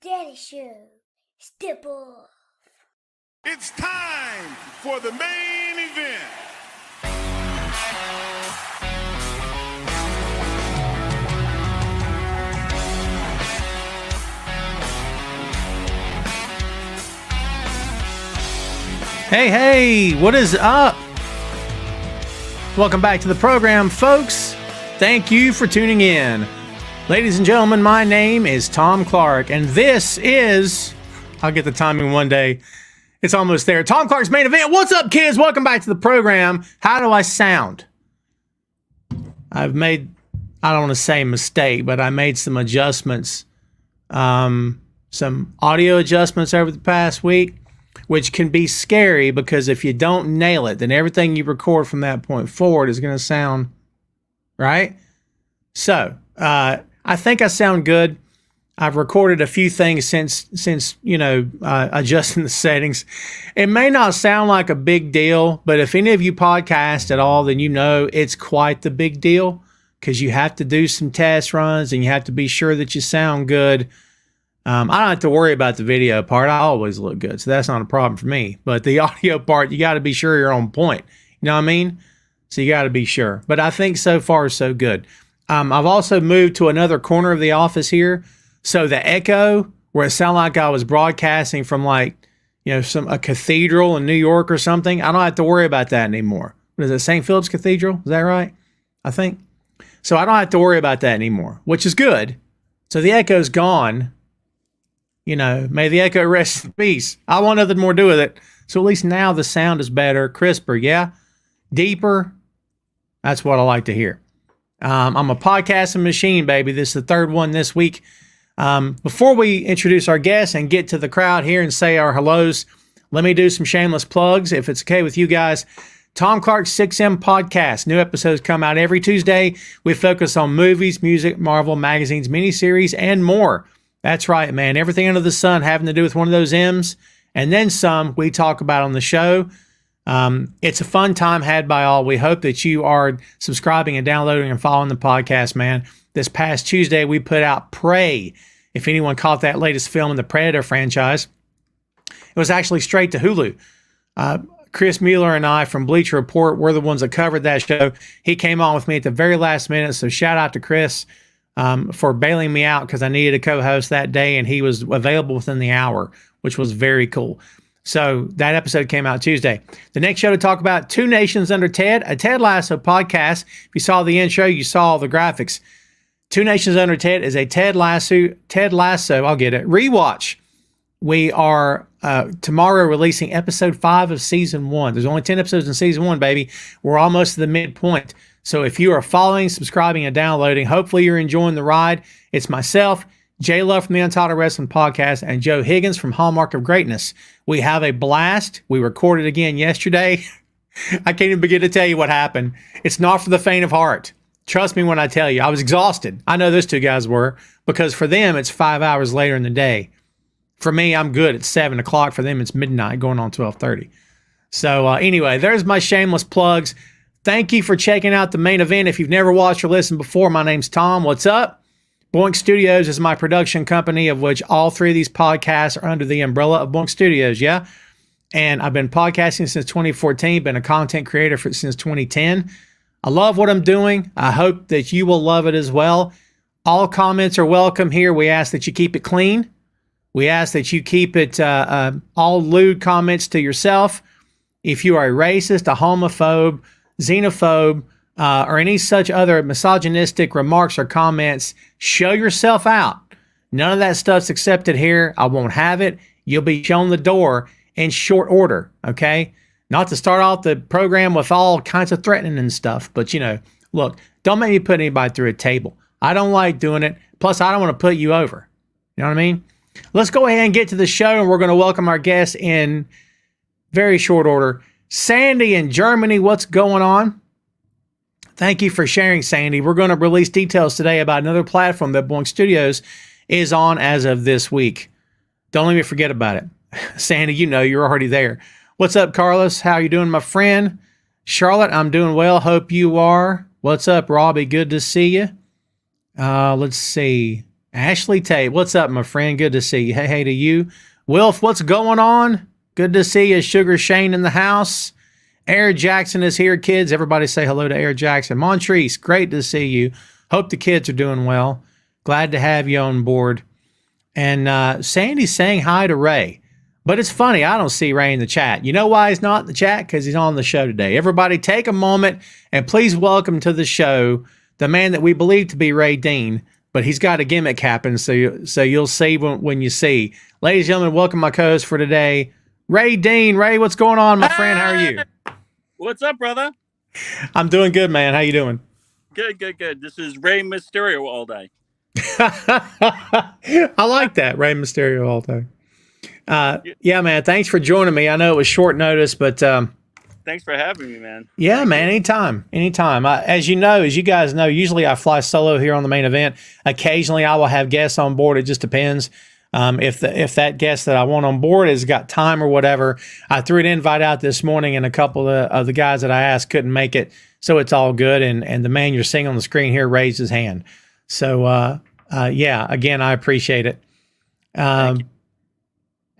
Daddy Show. Step off. It's time for the main event. Hey, what is up? Welcome back to the program, folks. Thank you for tuning in. Ladies and gentlemen, my name is Tom Clark, and this is, I'll get the timing one day. It's almost there. Tom Clark's Main Event. What's up, kids? Welcome back to the program. How do I sound? I've made, I don't want to say mistake, but I made some adjustments, some audio adjustments over the past week, which can be scary because if you don't nail it, then everything you record from that point forward is going to sound right. So, I think I sound good. I've recorded a few things since adjusting the settings. It may not sound like a big deal, but if any of you podcast at all, then you know it's quite the big deal because you have to do some test runs and you have to be sure that you sound good. I don't have to worry about the video part. I always look good, so that's not a problem for me. But the audio part, you got to be sure you're on point. You know what I mean? So you got to be sure. But I think so far so good. I've also moved to another corner of the office here. So the echo, where it sounded like I was broadcasting from a cathedral in New York or something, I don't have to worry about that anymore. What is it, St. Philip's Cathedral? Is that right? I think. So I don't have to worry about that anymore, which is good. So the echo's gone. You know, may the echo rest in peace. I want nothing more to do with it. So at least now the sound is better, crisper, yeah? Deeper. That's what I like to hear. I'm a podcasting machine, baby. This is the third one this week. Before we introduce our guests and get to the crowd here and say our hellos, let me do some shameless plugs, if it's okay with you guys. Tom Clark's 6M Podcast. New episodes come out every Tuesday. We focus on movies, music, Marvel, magazines, miniseries, and more. That's right, man. Everything under the sun having to do with one of those M's, and then some we talk about on the show. It's a fun time had by all. We hope that you are subscribing and downloading and following the podcast, man. This past Tuesday, we put out Prey. If anyone caught that latest film in the Predator franchise, it was actually straight to Hulu. Chris Mueller and I from Bleacher Report were the ones that covered that show. He came on with me at the very last minute, so shout out to Chris for bailing me out because I needed a co-host that day, and he was available within the hour, which was very cool. So that episode came out Tuesday. The next show to talk about, Two Nations Under Ted, a Ted Lasso podcast. If you saw the intro, you saw all the graphics. Two Nations Under Ted is a Ted Lasso, I'll get it, rewatch. We are tomorrow releasing episode 5 of season 1. There's only 10 episodes in season 1, baby. We're almost to the midpoint. So if you are following, subscribing, and downloading, hopefully you're enjoying the ride. It's myself, Jay Love from the Untitled Wrestling Podcast, and Joe Higgins from Hallmark of Greatness. We have a blast. We recorded again yesterday. I can't even begin to tell you what happened. It's not for the faint of heart. Trust me when I tell you, I was exhausted. I know those two guys were, because for them, it's 5 hours later in the day. For me, I'm good. It's 7 o'clock. For them, it's midnight, going on 12:30. So anyway, there's my shameless plugs. Thank you for checking out the Main Event. If you've never watched or listened before, my name's Tom. What's up? Boink Studios is my production company, of which all 3 of these podcasts are under the umbrella of Boink Studios, yeah? And I've been podcasting since 2014, been a content creator since 2010. I love what I'm doing. I hope that you will love it as well. All comments are welcome here. We ask that you keep it clean. We ask that you keep it all lewd comments to yourself. If you are a racist, a homophobe, xenophobe, or any such other misogynistic remarks or comments, show yourself out. None of that stuff's accepted here. I won't have it. You'll be shown the door in short order, okay? Not to start off the program with all kinds of threatening and stuff, but look, don't make me put anybody through a table. I don't like doing it. Plus, I don't want to put you over. You know what I mean? Let's go ahead and get to the show, and we're going to welcome our guests in very short order. Sandy in Germany, what's going on? Thank you for sharing, Sandy. We're going to release details today about another platform that Boink Studios is on as of this week. Don't let me forget about it. Sandy, you're already there. What's up, Carlos? How you doing, my friend? Charlotte, I'm doing well. Hope you are. What's up, Robbie? Good to see you. Let's see. Ashley Tate, what's up, my friend? Good to see you. Hey to you. Wilf, what's going on? Good to see you. Sugar Shane in the house. Air Jackson is here, kids. Everybody say hello to Air Jackson. Montrese, great to see you. Hope the kids are doing well. Glad to have you on board. And Sandy's saying hi to Ray. But it's funny, I don't see Ray in the chat. You know why he's not in the chat? Because he's on the show today. Everybody take a moment and please welcome to the show the man that we believe to be Ray Dean, but he's got a gimmick happen, so you'll see when you see. Ladies and gentlemen, welcome my co-host for today, Ray Dean. Ray, what's going on, my friend? How are you? What's up, brother? I'm doing good, man. How you doing? Good. This is Rey Mysterio all day. I like that, Rey Mysterio all day. Yeah, man. Thanks for joining me. I know it was short notice, but thanks for having me, man. Yeah, man. Anytime. As you guys know, usually I fly solo here on the main event. Occasionally, I will have guests on board. It just depends. If that guest that I want on board has got time or whatever. I threw an invite out this morning, and a couple of the guys that I asked couldn't make it, so it's all good. And the man you're seeing on the screen here raised his hand. So yeah, again, I appreciate it.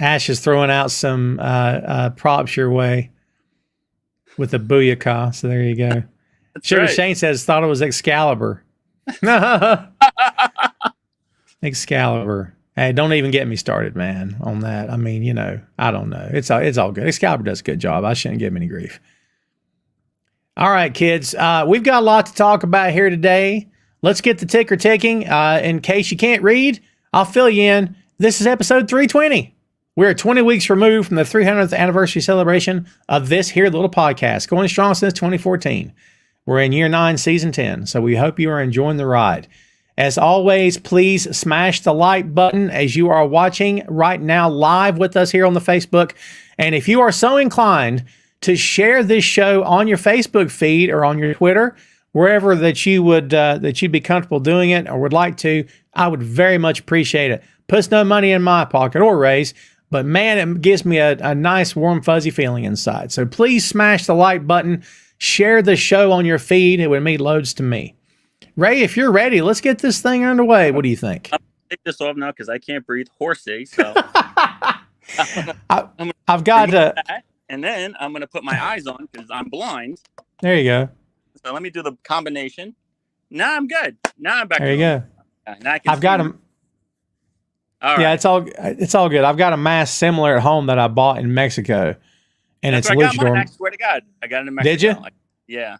Ash is throwing out some props your way with a booyakah. So there you go. Sugar right. Shane says thought it was Excalibur. Excalibur. Hey, don't even get me started, man, on that. I mean, I don't know. It's all good. Excalibur does a good job. I shouldn't give him any grief. All right, kids. We've got a lot to talk about here today. Let's get the ticker ticking. In case you can't read, I'll fill you in. This is episode 320. We're 20 weeks removed from the 300th anniversary celebration of this here little podcast, going strong since 2014. We're in year 9, season 10, so we hope you are enjoying the ride. As always, please smash the like button as you are watching right now live with us here on the Facebook. And if you are so inclined to share this show on your Facebook feed or on your Twitter, wherever that you'd be comfortable doing it or would like to, I would very much appreciate it. Puts no money in my pocket or Ray's, but man, it gives me a nice, warm, fuzzy feeling inside. So please smash the like button, share the show on your feed. It would mean loads to me. Ray, if you're ready, let's get this thing underway. What do you think? I'm gonna take this off now because I can't breathe horsey. So I've got to, and then I'm gonna put my eyes on because I'm blind. There you go. So let me do the combination. Now I'm good. Now I'm back. There you go. Now I can I've got them. All right. Yeah, it's all good. I've got a mask similar at home that I bought in Mexico, and That's it's luchador. I swear to God, I got it in Mexico. Did you? Yeah.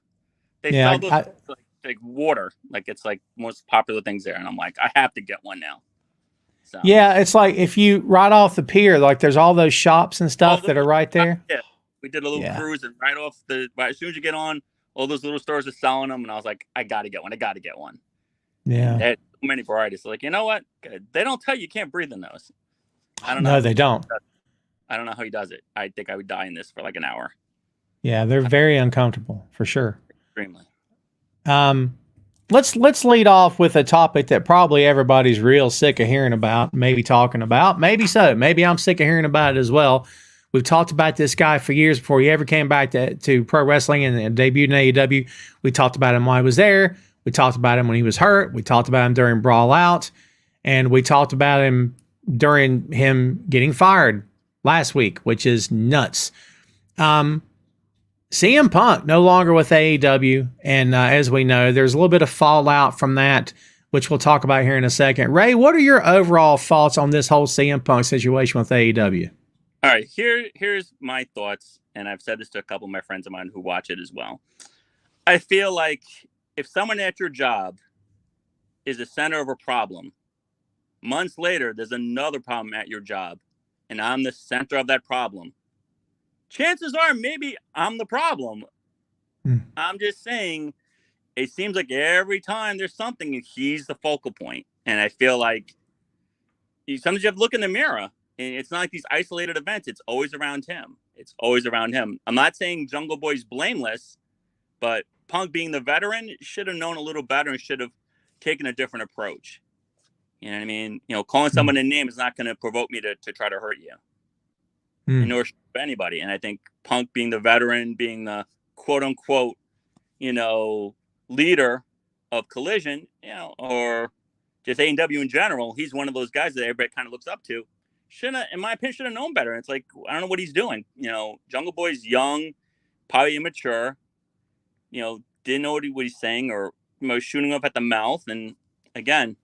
They sell those like water, like it's like most popular things there, and I'm like, I have to get one now. So. Yeah, it's like if you right off the pier, like there's all those shops and stuff that are right there. Yeah, we did a little cruise, and right as soon as you get on, all those little stores are selling them, and I was like, I got to get one. Yeah. They had so many varieties. So like, you know what? They don't tell you can't breathe in those. I don't know. No, they don't. I don't know how he does it. I think I would die in this for like an hour. Yeah, they're very uncomfortable for sure. Extremely. Let's lead off with a topic that probably everybody's real sick of hearing about, maybe talking about. Maybe so. Maybe I'm sick of hearing about it as well. We've talked about this guy for years before he ever came back to pro wrestling and debuted in AEW. We talked about him while he was there. We talked about him when he was hurt. We talked about him during Brawl Out. And we talked about him during him getting fired last week, which is nuts. CM Punk no longer with AEW. And as we know, there's a little bit of fallout from that, which we'll talk about here in a second. Ray, what are your overall thoughts on this whole CM Punk situation with AEW? All right, here's my thoughts, and I've said this to a couple of my friends of mine who watch it as well. I feel like if someone at your job is the center of a problem, months later there's another problem at your job, and I'm the center of that problem, chances are maybe I'm the problem. I'm just saying, it seems like every time there's something, he's the focal point, and I feel like sometimes you have to look in the mirror. And it's not like these isolated events. It's always around him. I'm not saying Jungle Boy's blameless, but Punk being the veteran should have known a little better and should have taken a different approach. You know what I mean? Calling someone a name is not going to provoke me to try to hurt you. Nor should anybody. And I think Punk being the veteran, being the quote unquote, leader of Collision, or just A&W in general, he's one of those guys that everybody kind of looks up to. In my opinion, should have known better. It's like, I don't know what he's doing. Jungle Boy's young, probably immature, didn't know what he's saying, or shooting up at the mouth. And again,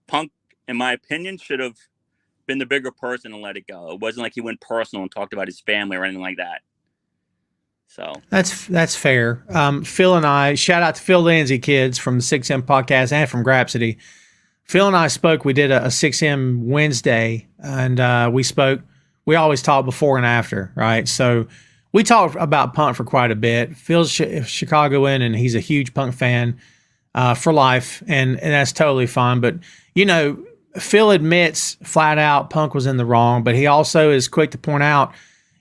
Punk, in my opinion, should have been the bigger person and let it go. It wasn't like he went personal and talked about his family or anything like that. So that's fair. Phil and I, shout out to Phil Lindsay, kids from the 6M podcast and from Grapsity. Phil and I spoke. We did a 6M Wednesday, and we spoke. We always talk before and after, right? So we talked about Punk for quite a bit. Phil's Chicagoan, and he's a huge Punk fan for life, and that's totally fine. But, Phil admits flat out Punk was in the wrong, but he also is quick to point out,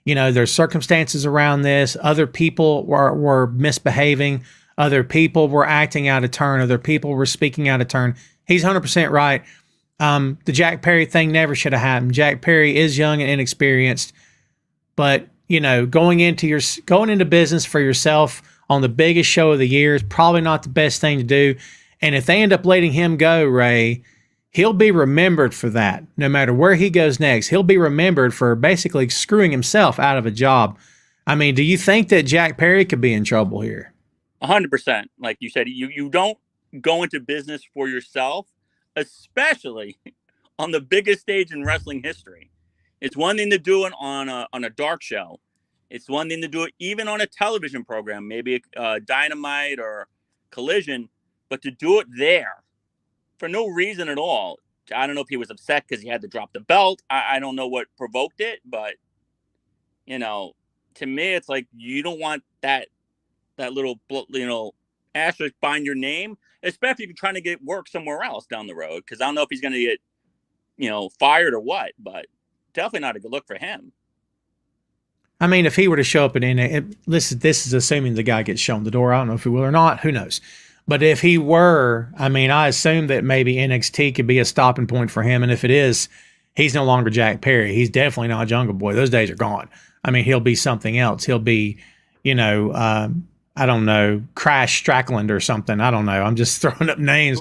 there's circumstances around this. Other people were misbehaving. Other people were acting out of turn. Other people were speaking out of turn. He's 100% right. The Jack Perry thing never should have happened. Jack Perry is young and inexperienced, but going into business for yourself on the biggest show of the year is probably not the best thing to do. And if they end up letting him go, Ray, he'll be remembered for that. No matter where he goes next, he'll be remembered for basically screwing himself out of a job. I mean, do you think that Jack Perry could be in trouble here? 100%. Like you said, you don't go into business for yourself, especially on the biggest stage in wrestling history. It's one thing to do it on a dark show. It's one thing to do it even on a television program, maybe Dynamite or Collision, but to do it there for no reason at all. I don't know if he was upset because he had to drop the belt. I don't know what provoked it, but to me, it's like you don't want that little asterisk behind your name, especially if you're trying to get work somewhere else down the road. Because I don't know if he's going to get fired or what, but definitely not a good look for him. I mean, if he were to show up this is assuming the guy gets shown the door. I don't know if he will or not. Who knows? But if he were, I assume that maybe NXT could be a stopping point for him. And if it is, he's no longer Jack Perry. He's definitely not Jungle Boy. Those days are gone. He'll be something else. He'll be, I don't know, Crash Strickland or something. I don't know. I'm just throwing up names.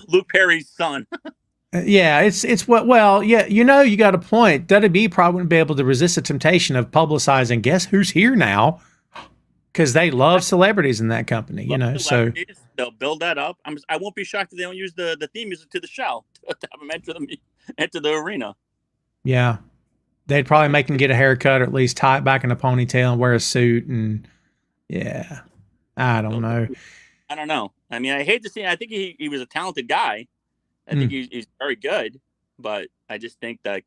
Luke Perry's son. Yeah, you got a point. WWE probably wouldn't be able to resist the temptation of publicizing, guess who's here now? Because they love celebrities in that company, so they'll build that up. I won't be shocked if they don't use the theme music to the show to have them enter the arena. Yeah, they'd probably make him get a haircut or at least tie it back in a ponytail and wear a suit. And yeah, I don't know. I don't know. I hate to see. I think he was a talented guy. I think he's very good, but I just think that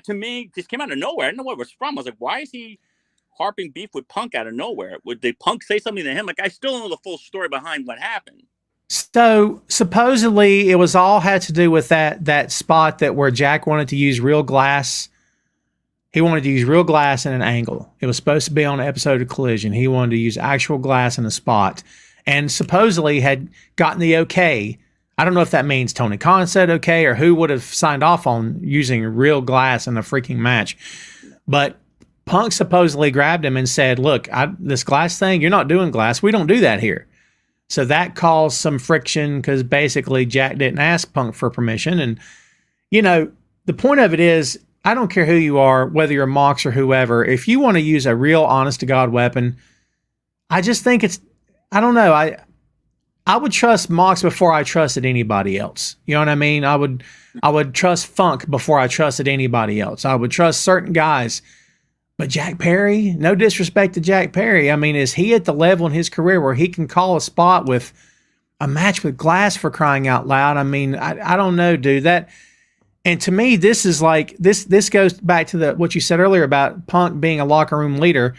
to me just came out of nowhere. I didn't know where it was from. I was like, why is he harping beef with Punk out of nowhere? Would the Punk say something to him? Like, I still don't know the full story behind what happened. So supposedly it was all had to do with that spot where Jack wanted to use real glass. He wanted to use real glass in an angle. It was supposed to be on an episode of Collision. He wanted to use actual glass in a spot, and supposedly had gotten the okay. I don't know if that means Tony Khan said okay or who would have signed off on using real glass in a freaking match. But Punk supposedly grabbed him and said, look, this glass thing, you're not doing glass. We don't do that here. So that caused some friction because basically Jack didn't ask Punk for permission. And, the point of it is, I don't care who you are, whether you're Mox or whoever, if you want to use a real honest to God weapon, I just think I don't know. I would trust Mox before I trusted anybody else. You know what I mean? I would trust Funk before I trusted anybody else. I would trust certain guys. But Jack Perry, no disrespect to Jack Perry. Is he at the level in his career where he can call a spot with a match with glass, for crying out loud? I don't know, dude. And to me, this is like, this goes back to what you said earlier about Punk being a locker room leader.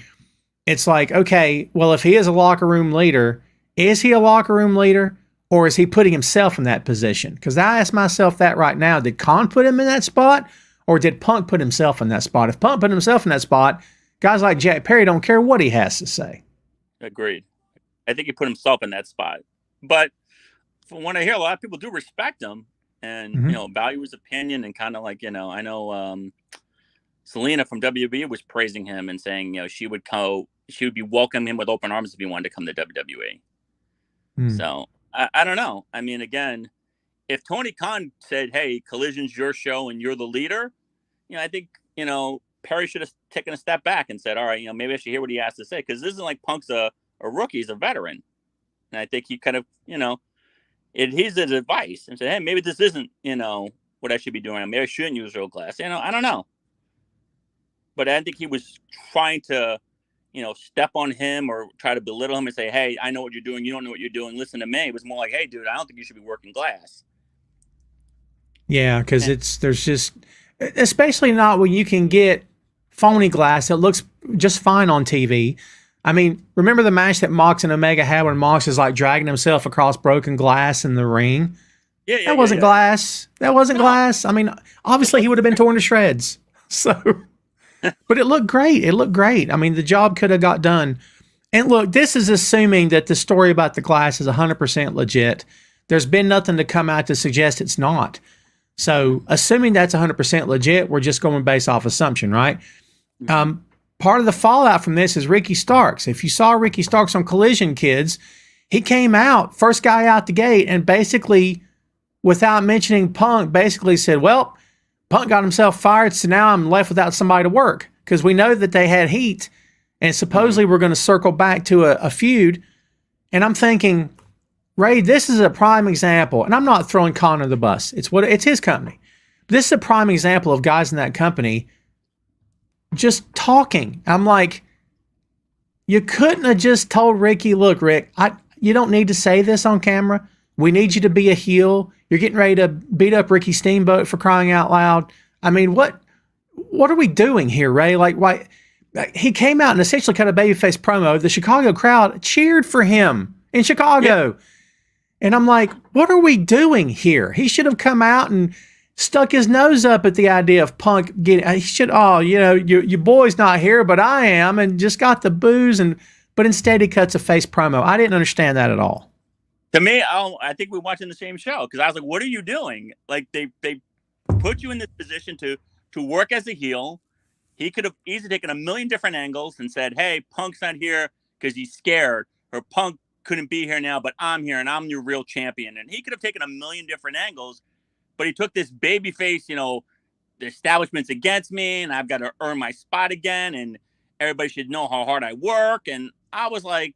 It's like, okay, well, if he is a locker room leader, is he a locker room leader, or is he putting himself in that position? Because I ask myself that right now. Did Khan put him in that spot, or did Punk put himself in that spot? If Punk put himself in that spot, guys like Jack Perry don't care what he has to say. Agreed. I think he put himself in that spot. But from what I hear, a lot of people do respect him and, value his opinion, and kind of like, I know Selena from WB was praising him and saying, she would be welcoming him with open arms if he wanted to come to WWE. So I don't know. Again, if Tony Khan said, "Hey, Collision's your show and you're the leader," I think Perry should have taken a step back and said, "All right, maybe I should hear what he has to say," because this isn't like Punk's a rookie; he's a veteran, and I think he kind of he's his advice and said, "Hey, maybe this isn't what I should be doing. Maybe I shouldn't use real glass." I don't know, but I think he was trying to step on him or try to belittle him and say, "Hey, I know what you're doing. You don't know what you're doing. Listen to me." It was more like, "Hey, dude, I don't think you should be working glass." Yeah, because there's just, especially not when you can get phony glass that looks just fine on TV. I mean, remember the match that Mox and Omega had when Mox is like dragging himself across broken glass in the ring? Yeah, that wasn't glass. That wasn't glass. I mean, obviously he would have been torn to shreds. So, but it looked great. It looked great. I mean, the job could have got done. And look, this is assuming that the story about the glass is 100% legit. There's been nothing to come out to suggest it's not. So, assuming that's 100% legit, we're just going based off assumption, right? Part of the fallout from this is Ricky Starks. If you saw Ricky Starks on Collision, kids, he came out, first guy out the gate, and basically, without mentioning Punk, basically said, well, Punk got himself fired, so now I'm left without somebody to work. Because we know that they had heat, and supposedly we're going to circle back to a feud. And I'm thinking, Ray, this is a prime example, and I'm not throwing Khan under the bus. It's his company. This is a prime example of guys in that company just talking. I'm like, you couldn't have just told Ricky, look, Rick, you don't need to say this on camera. We need you to be a heel. You're getting ready to beat up Ricky Steamboat, for crying out loud. I mean, what are we doing here, Ray? Like, why? He came out and essentially cut a babyface promo. The Chicago crowd cheered for him in Chicago. Yeah. And I'm like, what are we doing here? He should have come out and stuck his nose up at the idea of Punk getting, he should, your boy's not here, but I am, and just got the booze. But instead he cuts a face promo. I didn't understand that at all. To me, I think we're watching the same show, because I was like, what are you doing? Like, they put you in this position to work as a heel. He could have easily taken a million different angles and said, hey, Punk's not here because he's scared, or Punk couldn't be here now, but I'm here and I'm your real champion. And he could have taken a million different angles, but he took this baby face, the establishment's against me and I've got to earn my spot again, and everybody should know how hard I work. And I was like,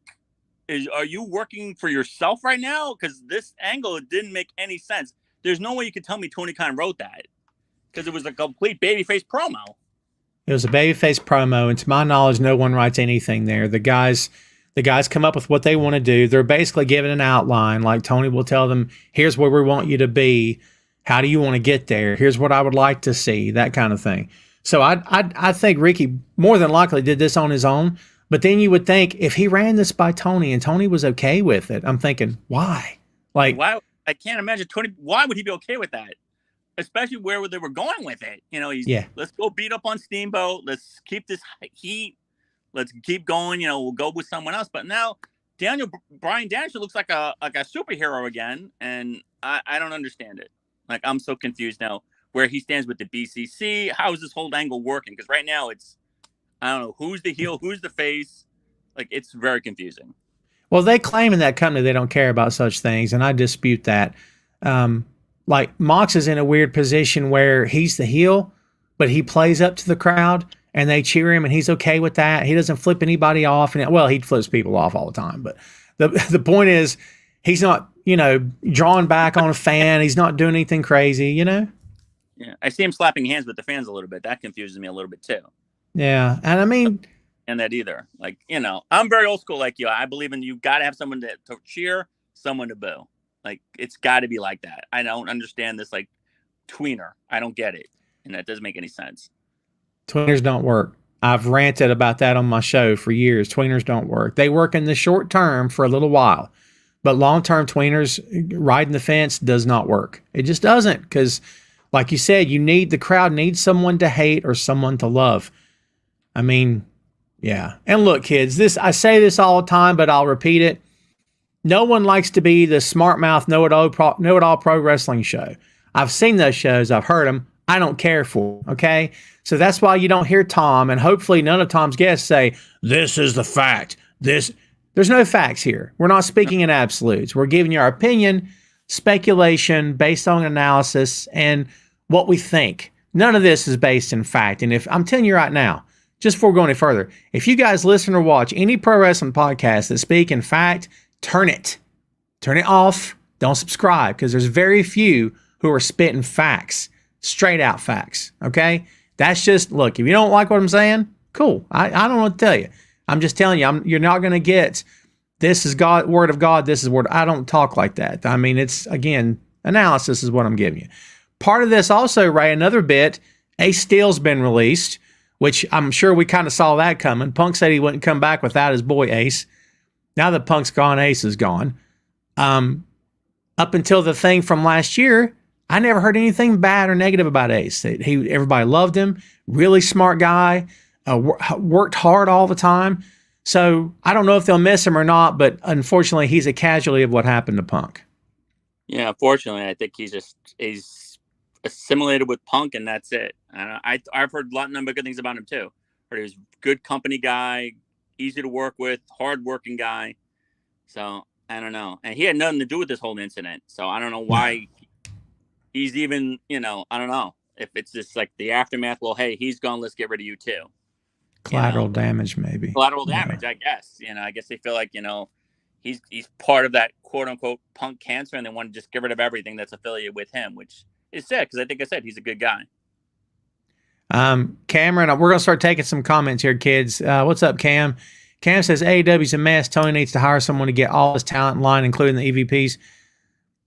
are you working for yourself right now? Because this angle, it didn't make any sense. There's no way you could tell me Tony Khan wrote that, because it was a complete babyface promo. It was a babyface promo, and to my knowledge, no one writes anything there. The guys come up with what they want to do. They're basically given an outline. Like Tony will tell them, here's where we want you to be. How do you want to get there? Here's what I would like to see, that kind of thing. So I think Ricky more than likely did this on his own. But then you would think, if he ran this by Tony and Tony was okay with it, I'm thinking, why? Like, why? I can't imagine Tony. Why would he be okay with that? Especially where they were going with it. Let's go beat up on Steamboat. Let's keep this heat. Let's keep going. We'll go with someone else. But now Bryan Danielson looks like a superhero again, and I don't understand it. Like, I'm so confused now where he stands with the BCC. How is this whole angle working? Because right now I don't know who's the heel, who's the face. Like, it's very confusing. Well, they claim in that company they don't care about such things, and I dispute that. Like, Mox is in a weird position where he's the heel, but he plays up to the crowd, and they cheer him, and he's okay with that. He doesn't flip anybody off. And he flips people off all the time. But the point is, he's not, drawing back on a fan. He's not doing anything crazy, Yeah, I see him slapping hands with the fans a little bit. That confuses me a little bit too. Yeah, and I mean, and that either. Like, I'm very old school like you. I believe in you got to have someone to cheer, someone to boo. Like, it's got to be like that. I don't understand this, like, tweener. I don't get it, and that doesn't make any sense. Tweeners don't work. I've ranted about that on my show for years. Tweeners don't work. They work in the short term for a little while, but long-term tweeners, riding the fence, does not work. It just doesn't, because, like you said, the crowd needs someone to hate or someone to love. I mean, yeah. And look, kids, I say this all the time, but I'll repeat it. No one likes to be the smart mouth, know-it-all pro wrestling show. I've seen those shows. I've heard them. I don't care for them, okay? So that's why you don't hear Tom, and hopefully none of Tom's guests say, this is the fact. There's no facts here. We're not speaking in absolutes. We're giving you our opinion. speculation based on analysis and what we think. None of this is based in fact. And if I'm telling you right now, just before we go any further, if you guys listen or watch any pro wrestling podcast that speak in fact, turn it off. Don't subscribe, because there's very few who are spitting facts, straight out facts. Okay. That's just, look, if you don't like what I'm saying, cool. I don't know what to tell you. I'm just telling you, you're not going to get, this is God, word of God, this is word. I don't talk like that. I mean, it's, again, analysis is what I'm giving you. Part of this also, Ray, another bit, Ace Steel's been released, which I'm sure we kind of saw that coming. Punk said he wouldn't come back without his boy Ace. Now that Punk's gone, Ace is gone. Up until the thing from last year, I never heard anything bad or negative about Ace. Everybody loved him, really smart guy, worked hard all the time. So I don't know if they'll miss him or not, but unfortunately, he's a casualty of what happened to Punk. Yeah, unfortunately, I think he's assimilated with Punk, and that's it. I've heard a lot of good things about him too. But he was a good company guy, easy to work with, hard-working guy. So I don't know, and he had nothing to do with this whole incident. So I don't know why he's even, I don't know if it's just like the aftermath. Well, hey, he's gone. Let's get rid of you too. Collateral damage, maybe. Collateral damage, I guess. I guess they feel like, he's part of that quote unquote Punk cancer, and they want to just get rid of everything that's affiliated with him, which is sad because I think I said he's a good guy. Cameron, we're gonna start taking some comments here, kids. What's up, Cam? Cam says AEW's a mess. Tony needs to hire someone to get all his talent in line, including the EVPs.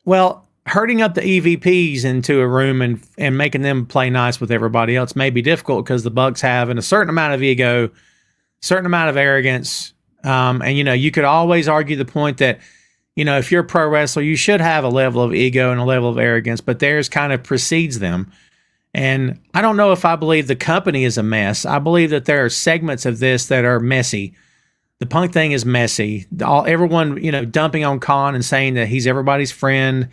Well, herding up the EVPs into a room and making them play nice with everybody else may be difficult because the Bucks have a certain amount of ego, certain amount of arrogance. And, you could always argue the point that, if you're a pro wrestler, you should have a level of ego and a level of arrogance, but theirs kind of precedes them. And I don't know if I believe the company is a mess. I believe that there are segments of this that are messy. The Punk thing is messy. Everyone, dumping on Khan and saying that he's everybody's friend.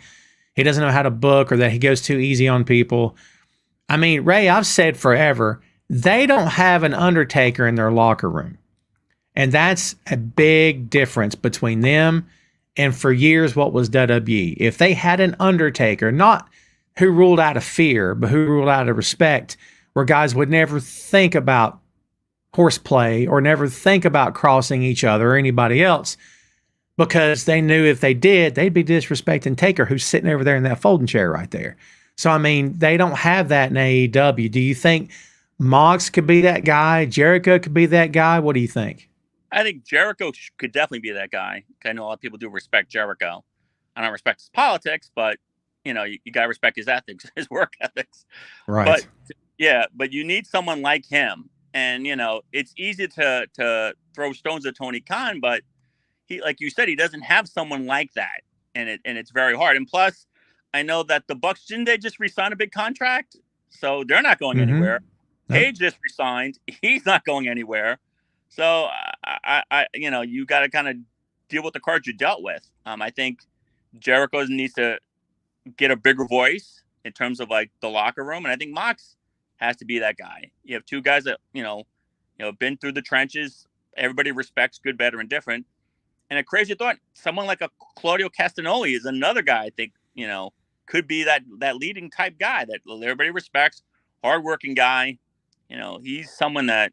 He doesn't know how to book, or that he goes too easy on people. I mean, Ray, I've said forever, they don't have an Undertaker in their locker room. And that's a big difference between them and for years what was WWE. If they had an Undertaker, not who ruled out of fear, but who ruled out of respect, where guys would never think about horseplay or never think about crossing each other or anybody else, because they knew if they did, they'd be disrespecting Taker, who's sitting over there in that folding chair right there. So, I mean, they don't have that in AEW. Do you think Mox could be that guy? Jericho could be that guy? What do you think? I think Jericho could definitely be that guy. I know a lot of people do respect Jericho. I don't respect his politics, but, you got to respect his ethics, his work ethics. Right. But you need someone like him. And, it's easy to throw stones at Tony Khan, but he, like you said, he doesn't have someone like that. And it's very hard. And plus, I know that the Bucks, didn't they just re-sign a big contract? So they're not going anywhere. Nope. Page just resigned. He's not going anywhere. So you got to kind of deal with the cards you dealt with. I think Jericho needs to get a bigger voice in terms of like the locker room. And I think Mox has to be that guy. You have two guys that, been through the trenches. Everybody respects, good, better, and different. And a crazy thought, someone like a Claudio Castagnoli is another guy I think, could be that leading type guy that everybody respects, hardworking guy. He's someone that,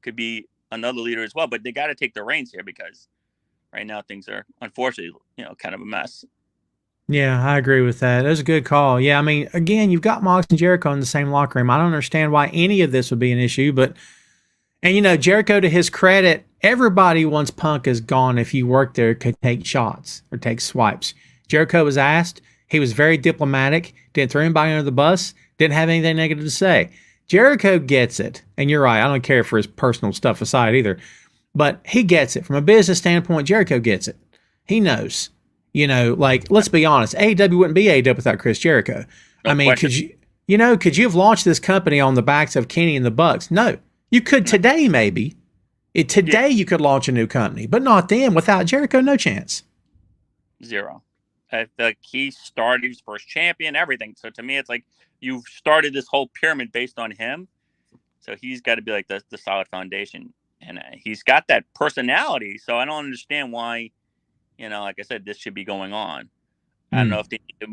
could be another leader as well. But they got to take the reins here because right now things are, unfortunately, kind of a mess. Yeah, I agree with that. That was a good call. Yeah, I mean, again, you've got Mox and Jericho in the same locker room. I don't understand why any of this would be an issue, and Jericho, to his credit, everybody once Punk is gone, if you work there, could take shots or take swipes. Jericho was asked. He was very diplomatic, didn't throw anybody under the bus, didn't have anything negative to say. Jericho gets it. And you're right, I don't care for his personal stuff aside either. But he gets it. From a business standpoint, Jericho gets it. He knows. Let's be honest, AEW wouldn't be AEW without Chris Jericho. No I mean, question. could you have launched this company on the backs of Kenny and the Bucks? No. You could today, maybe. You could launch a new company, but not then. Without Jericho, no chance. Zero. He started his first champion, everything. So to me, it's like you've started this whole pyramid based on him. So he's got to be like the solid foundation. And he's got that personality. So I don't understand why, like I said, this should be going on. I don't know if they need to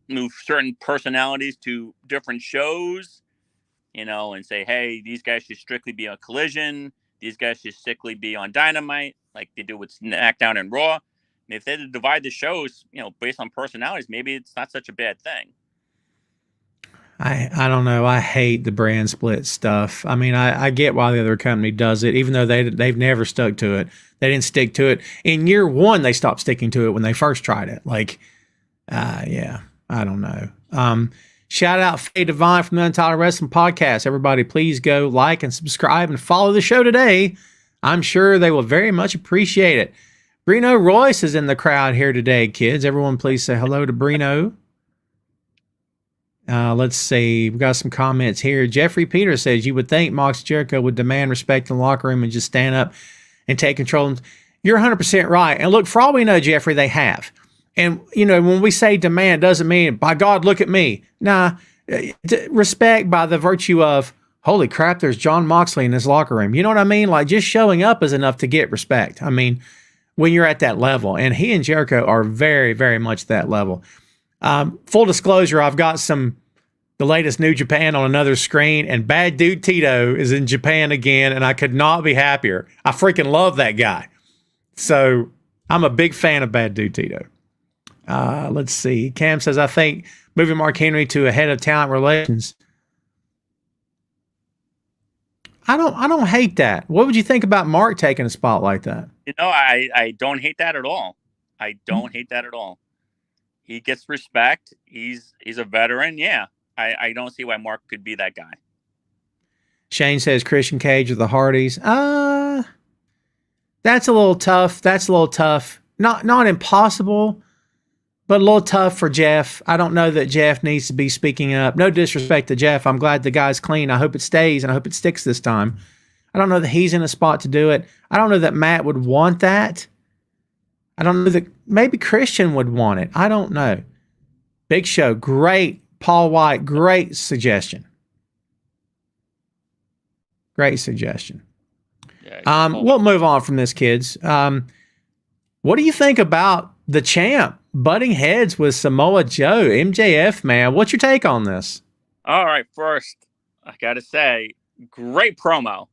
move certain personalities to different shows, and say, hey, these guys should strictly be on Collision. These guys should strictly be on Dynamite, like they do with SmackDown and Raw. And if they divide the shows, based on personalities, maybe it's not such a bad thing. I don't know. I hate the brand split stuff. I mean, I get why the other company does it, even though they've never stuck to it. They didn't stick to it. In year one, they stopped sticking to it when they first tried it. Yeah, I don't know. Shout out Faye Divine from the Untitled Wrestling Podcast. Everybody, please go like and subscribe and follow the show today. I'm sure they will very much appreciate it. Brino Royce is in the crowd here today, kids. Everyone, please say hello to Brino. Let's see. We've got some comments here. Jeffrey Peters says, you would think Mox Jericho would demand respect in the locker room and just stand up and take control. You're 100% right. And look, for all we know, Jeffrey, they have. And, when we say demand, doesn't mean, by God, look at me. Nah, respect by the virtue of, holy crap, there's John Moxley in this locker room. You know what I mean? Like, just showing up is enough to get respect. I mean, when you're at that level. And he and Jericho are very, very much that level. Full disclosure, I've got the latest New Japan on another screen, and Bad Dude Tito is in Japan again, and I could not be happier. I freaking love that guy. So I'm a big fan of Bad Dude Tito. Let's see. Cam says, I think moving Mark Henry to a head of talent relations. I don't hate that. What would you think about Mark taking a spot like that? I don't hate that at all. I don't hate that at all. He gets respect. He's a veteran. Yeah. I don't see why Mark could be that guy. Shane says Christian Cage with the Hardys. That's a little tough. Not impossible, but a little tough for Jeff. I don't know that Jeff needs to be speaking up. No disrespect to Jeff. I'm glad the guy's clean. I hope it stays, and I hope it sticks this time. I don't know that he's in a spot to do it. I don't know that Matt would want that. I don't know that maybe Christian would want it. I don't know. Big Show, great. Paul White, great suggestion. Great suggestion. Yeah, we'll move on from this, kids. What do you think about the champ butting heads with Samoa Joe? MJF, man, what's your take on this? All right, first, I got to say, great promo.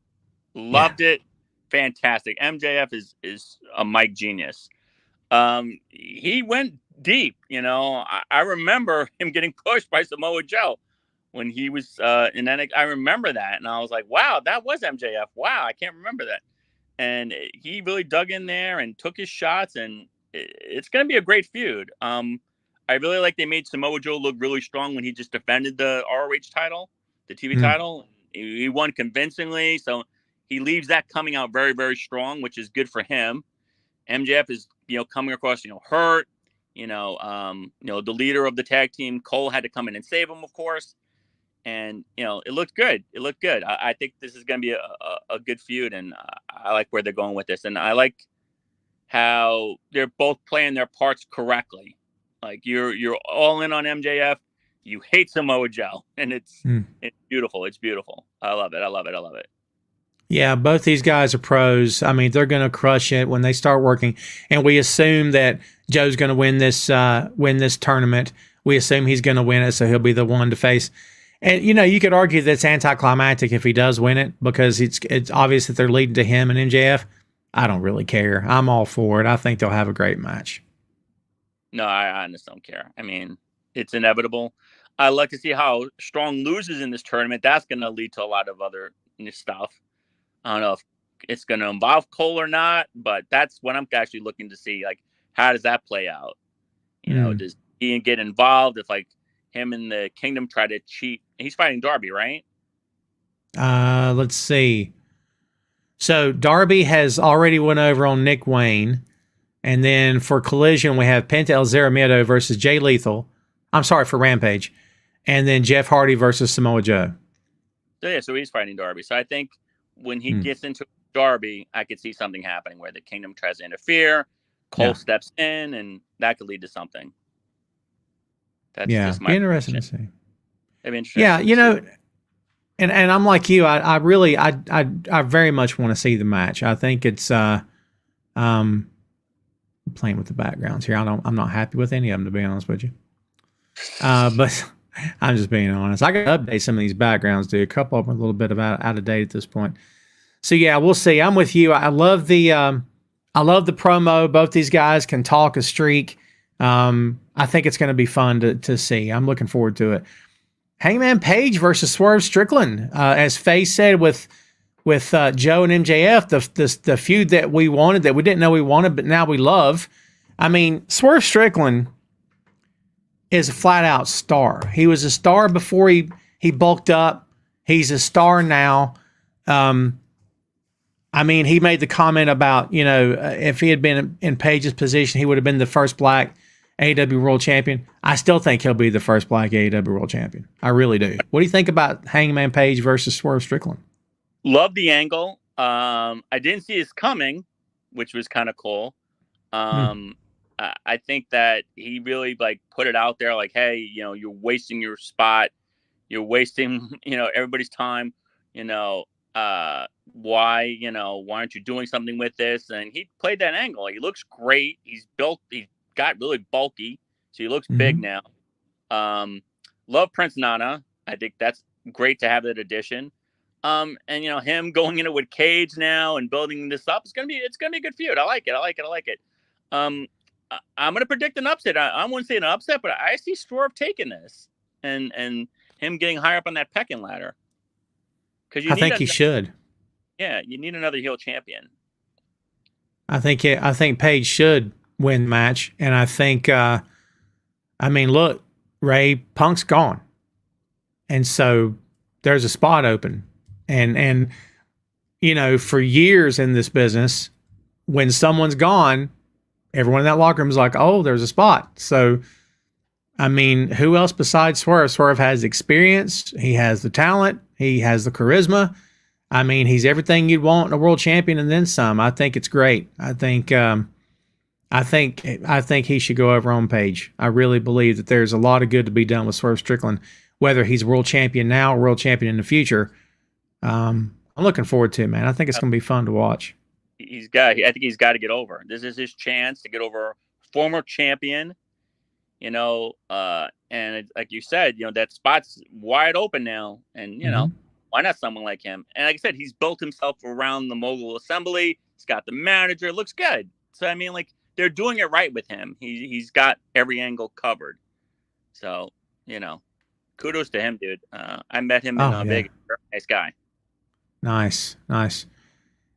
Loved it. Fantastic. MJF is a mic genius. He went deep, I remember him getting pushed by Samoa Joe when he was in NXT. I remember that, and I was like, wow, that was MJF. Wow, I can't remember that. And he really dug in there and took his shots, and it's going to be a great feud. I really like they made Samoa Joe look really strong when he just defended the ROH title, the TV title. He won convincingly, so he leaves that coming out very, very strong, which is good for him. MJF is, coming across, hurt. The leader of the tag team, Cole, had to come in and save him, of course. And, it looked good. It looked good. I think this is going to be a good feud, and I like where they're going with this. And I like how they're both playing their parts correctly. Like, you're all in on MJF. You hate Samoa Joe, and it's beautiful. It's beautiful. I love it. I love it. I love it. Yeah, both these guys are pros. I mean, they're going to crush it when they start working. And we assume that Joe's going to win this tournament. We assume he's going to win it, so he'll be the one to face. And, you could argue that it's anticlimactic if he does win it, because it's obvious that they're leading to him and MJF. I don't really care. I'm all for it. I think they'll have a great match. No, I just don't care. I mean, it's inevitable. I like to see how Strong loses in this tournament. That's going to lead to a lot of other stuff. I don't know if it's going to involve Cole or not, but that's what I'm actually looking to see. Like, how does that play out? Does Ian get involved if, like, him and the Kingdom try to cheat? He's fighting Darby, right? Let's see. So Darby has already went over on Nick Wayne. And then for Collision, we have Penta El Zero versus Jay Lethal. I'm sorry, for Rampage. And then Jeff Hardy versus Samoa Joe. So he's fighting Darby. So I think when he gets into Darby, I could see something happening where the Kingdom tries to interfere, Cole steps in, and that could lead to something. That's just my interesting to see. It'd be interesting. Yeah, and I'm like you. I really very much want to see the match. I think it's playing with the backgrounds here. I'm not happy with any of them, to be honest with you. But I'm just being honest. I got to update some of these backgrounds, dude. A couple of them are a little bit out of date at this point. So yeah, we'll see. I'm with you. I love the promo. Both these guys can talk a streak. I think it's going to be fun to see. I'm looking forward to it. Hangman Page versus Swerve Strickland, as Faye said with Joe and MJF, the feud that we wanted, that we didn't know we wanted, but now we love. I mean, Swerve Strickland is a flat out star. He was a star before he bulked up. He's a star now. I mean, he made the comment about, if he had been in Page's position, he would have been the first black AEW World Champion. I still think he'll be the first black AEW World Champion. I really do. What do you think about Hangman Page versus Swerve Strickland? Love the angle. I didn't see his coming, which was kind of cool. I think that he really put it out there like, hey, you're wasting your spot. You're wasting, everybody's time. Why aren't you doing something with this? And he played that angle. He looks great. He's built. He got really bulky, so he looks big now. Love Prince Nana. I think that's great to have that addition. And him going in it with Cage now and building this up, it's gonna be a good feud. I like it. I'm gonna predict an upset. I wouldn't say an upset, but I see Swerve taking this and him getting higher up on that pecking ladder. Because I think he should. Yeah, you need another heel champion. I think Page should win the match, and I think look, Ray, Punk's gone, and so there's a spot open, and for years in this business, when someone's gone, everyone in that locker room is like, oh, there's a spot. So, who else besides Swerve? Swerve has experience. He has the talent. He has the charisma. He's everything you'd want in a world champion and then some. I think it's great. I think he should go over on Page. I really believe that there's a lot of good to be done with Swerve Strickland, whether he's world champion now or world champion in the future. I'm looking forward to it, man. I think it's going to be fun to watch. I think he's got to get over. This is his chance to get over former champion, and like you said, that spot's wide open now. And, why not someone like him? And like I said, he's built himself around the Mogul Assembly. He's got the manager. It looks good. So, they're doing it right with him. He's got every angle covered. So, kudos to him, dude. I met him in Vegas. Very nice guy. Nice. I'm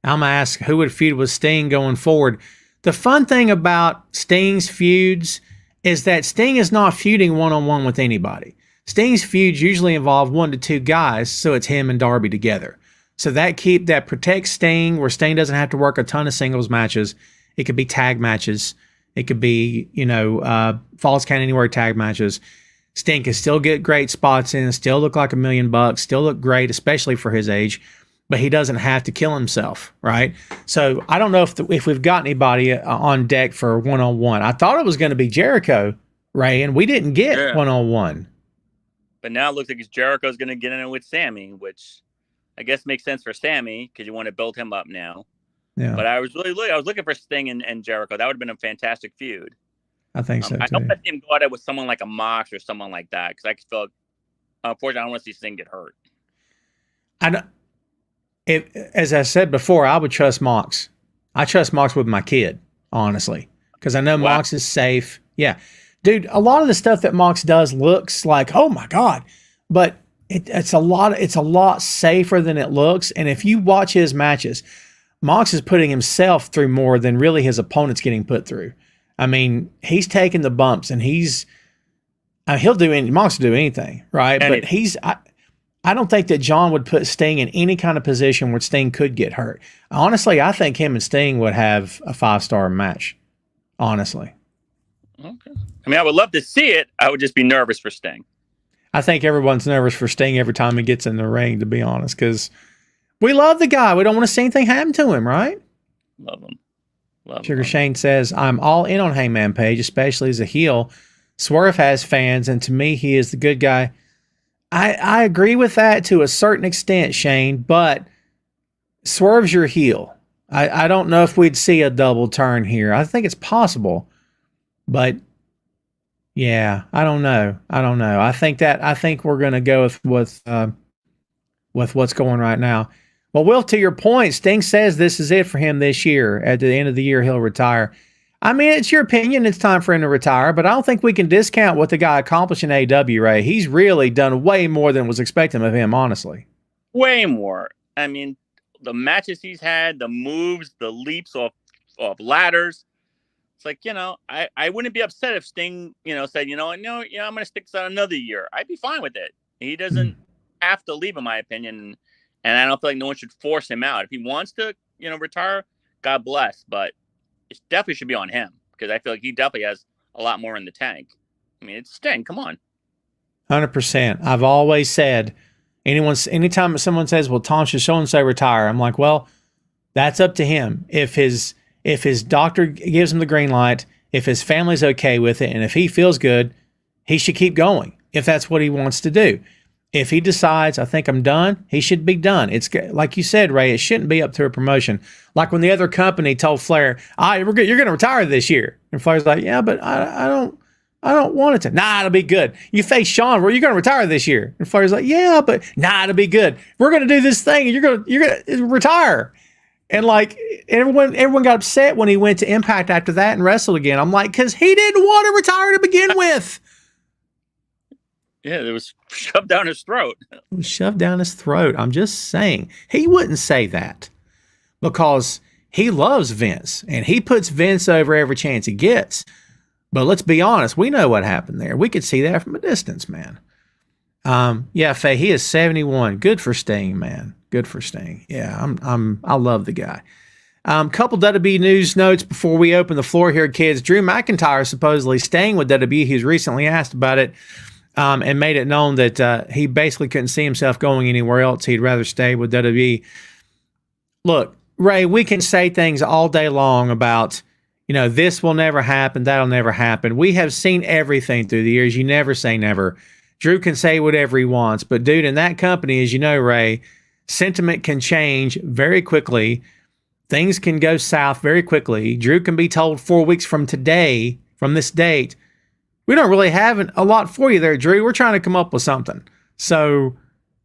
going to ask who would feud with Sting going forward. The fun thing about Sting's feuds is that Sting is not feuding one-on-one with anybody. Sting's feuds usually involve 1 to 2 guys, so it's him and Darby together. So that protects Sting, where Sting doesn't have to work a ton of singles matches. It could be tag matches. It could be, Falls Count Anywhere tag matches. Sting can still get great spots in, still look like $1 million, still look great, especially for his age, but he doesn't have to kill himself, right? So I don't know if we've got anybody on deck for one-on-one. I thought it was going to be Jericho, Ray, and we didn't get one-on-one. But now it looks like Jericho's going to get in it with Sammy, which I guess makes sense for Sammy because you want to build him up now. Yeah. But I was looking for Sting and Jericho. That would have been a fantastic feud. I think so, too. I don't want him to go at it with someone like a Mox or someone like that because I feel like, unfortunately, I don't want to see Sting get hurt. As I said before, I would trust Mox. I trust Mox with my kid, honestly, because I know Mox is safe. Yeah. Dude, a lot of the stuff that Mox does looks like, oh my God, but it's a lot safer than it looks. And if you watch his matches, Mox is putting himself through more than really his opponent's getting put through. He's taking the bumps, and Mox will do anything, right? And but I don't think that John would put Sting in any kind of position where Sting could get hurt. Honestly, I think him and Sting would have a 5-star match. Honestly. Okay. I would love to see it. I would just be nervous for Sting. I think everyone's nervous for Sting every time he gets in the ring, to be honest, because we love the guy. We don't want to see anything happen to him, right? Love him. Sugar Shane says, I'm all in on Hangman Page, especially as a heel. Swerve has fans, and to me, he is the good guy. I agree with that to a certain extent, Shane, but Swerve's your heel. I don't know if we'd see a double turn here. I think it's possible, but yeah, I don't know. I think we're going to go with what's going right now. Well, Will, to your point, Sting says this is it for him this year. At the end of the year, he'll retire. I mean, it's your opinion. It's time for him to retire, but I don't think we can discount what the guy accomplished in AEW, Ray. He's really done way more than was expected of him, honestly. Way more. I mean, the matches he's had, the moves, the leaps off ladders. It's like, I wouldn't be upset if Sting, said, I'm going to stick this out another year. I'd be fine with it. He doesn't have to leave, in my opinion. And I don't feel like no one should force him out. If he wants to, retire, God bless. But it definitely should be on him because I feel like he definitely has a lot more in the tank. I mean, it's Sting. Come on. 100%. I've always said, anytime someone says, well, Tom should so-and-so retire, I'm like, well, that's up to him. If his doctor gives him the green light, if his family's okay with it, and if he feels good, he should keep going if that's what he wants to do. If he decides, I think I'm done, he should be done. It's like you said, Ray, it shouldn't be up to a promotion. Like when the other company told Flair, you're going to retire this year. And Flair's like, yeah, but I don't want it to. Nah, it'll be good. You face Shawn, you're going to retire this year. And Flair's like, yeah, but nah, it'll be good. We're going to do this thing and you're going to retire. And like everyone got upset when he went to Impact after that and wrestled again. I'm like, because he didn't want to retire to begin with. Yeah, it was shoved down his throat. It was shoved down his throat. I'm just saying. He wouldn't say that because he loves Vince and he puts Vince over every chance he gets. But let's be honest, we know what happened there. We could see that from a distance, man. Yeah, Faye, he is 71. Good for Sting, man. Good for Sting. Yeah, I love the guy. Couple WWE news notes before we open the floor here, kids. Drew McIntyre supposedly staying with WWE. He was recently asked about it. And made it known that he basically couldn't see himself going anywhere else. He'd rather stay with WWE. Look, Ray, we can say things all day long about, this will never happen, that'll never happen. We have seen everything through the years. You never say never. Drew can say whatever he wants. But, dude, in that company, as you know, Ray, sentiment can change very quickly. Things can go south very quickly. Drew can be told 4 weeks from today, from this date, we don't really have a lot for you there, Drew. We're trying to come up with something. So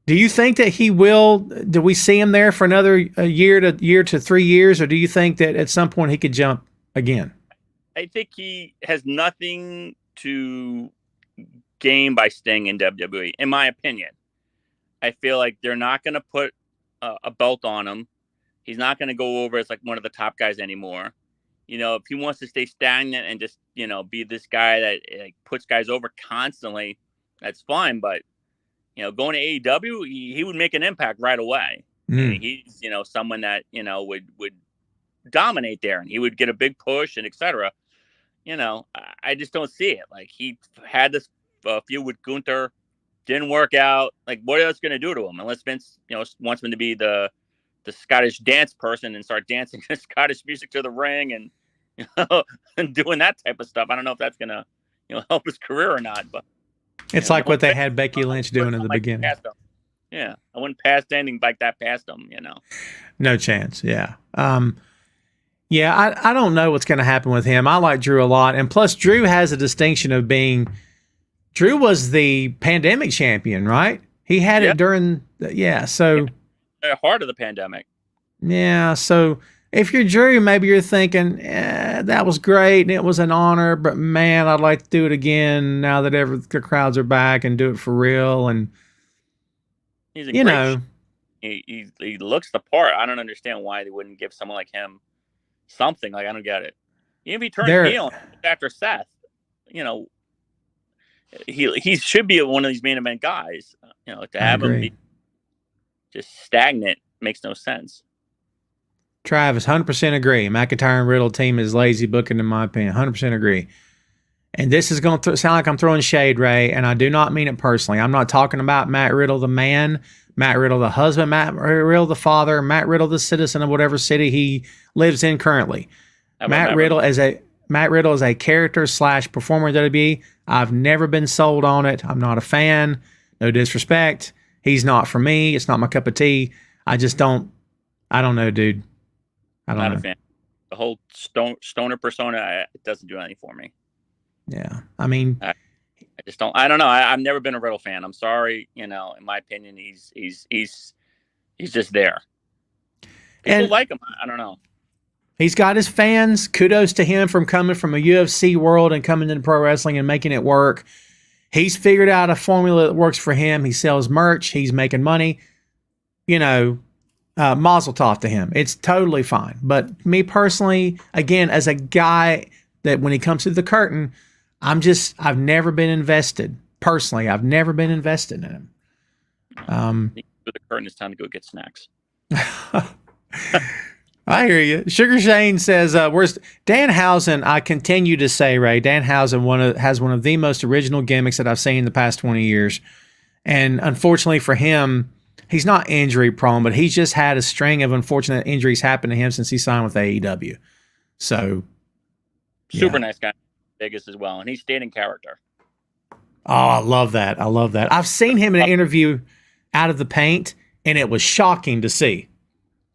do you think that he will, do we see him there for another year to 3 years, or do you think that at some point he could jump again? I think he has nothing to gain by staying in WWE, in my opinion. I feel like they're not going to put a belt on him. He's not going to go over as like one of the top guys anymore. If he wants to stay stagnant and just, be this guy that puts guys over constantly, that's fine. But, going to AEW, he would make an impact right away. And he's, someone that, would dominate there and he would get a big push and et cetera. I just don't see it. Like he had this feud with Gunther, didn't work out. Like what else going to do to him? Unless Vince, wants him to be the Scottish dance person and start dancing Scottish music to the ring and and doing that type of stuff. I don't know if that's gonna help his career or not, but it's like what they had Becky Lynch doing in the beginning. Yeah, I wouldn't pass anything like that past them. No chance. Yeah. Yeah, I don't know what's going to happen with him. I like Drew a lot, and plus Drew has a distinction of being. Drew was the pandemic champion, right? He had it during. So. Heart of the pandemic. Yeah, so if you're Drew, maybe you're thinking, that was great and it was an honor, but man, I'd like to do it again now that the crowds are back and do it for real. And he's he looks the part. I don't understand why they wouldn't give someone like him something. Like I don't get it. Even if he turned heel after Seth, he should be one of these main event guys. To have him be just stagnant makes no sense. Travis, 100% agree. McIntyre and Riddle team is lazy booking, in my opinion. 100% agree. And this is going to sound like I'm throwing shade, Ray, and I do not mean it personally. I'm not talking about Matt Riddle, the man, Matt Riddle, the husband, Matt Riddle, the father, Matt Riddle, the citizen of whatever city he lives in currently. Matt Riddle is a character / performer in WWE. I've never been sold on it. I'm not a fan. No disrespect. He's not for me. It's not my cup of tea. I don't know, dude. I don't Not know. a fan. The whole stoner persona, it doesn't do anything for me. Yeah. I mean, I just don't. I don't know. I've never been a Riddle fan. I'm sorry. In my opinion, he's just there. People And- like him. I don't know. he's got his fans. Kudos to him from coming from a UFC world and coming into pro wrestling and making it work. He's figured out a formula that works for him. He sells merch. He's making money. Mazel tov to him. It's totally fine. But me personally, again, as a guy that when he comes through the curtain, I've never been invested. Personally, I've never been invested in him. Through the curtain, it's time to go get snacks. I hear you. Sugar Shane says, "Where's Danhausen?" I continue to say, Ray, Danhausen has one of the most original gimmicks that I've seen in the past 20 years. And unfortunately for him, he's not injury prone, but he's just had a string of unfortunate injuries happen to him since he signed with AEW. So, Super nice guy, Vegas as well, and he stayed in character. Oh, I love that. I love that. I've seen him in an interview Out of the Paint, and it was shocking to see.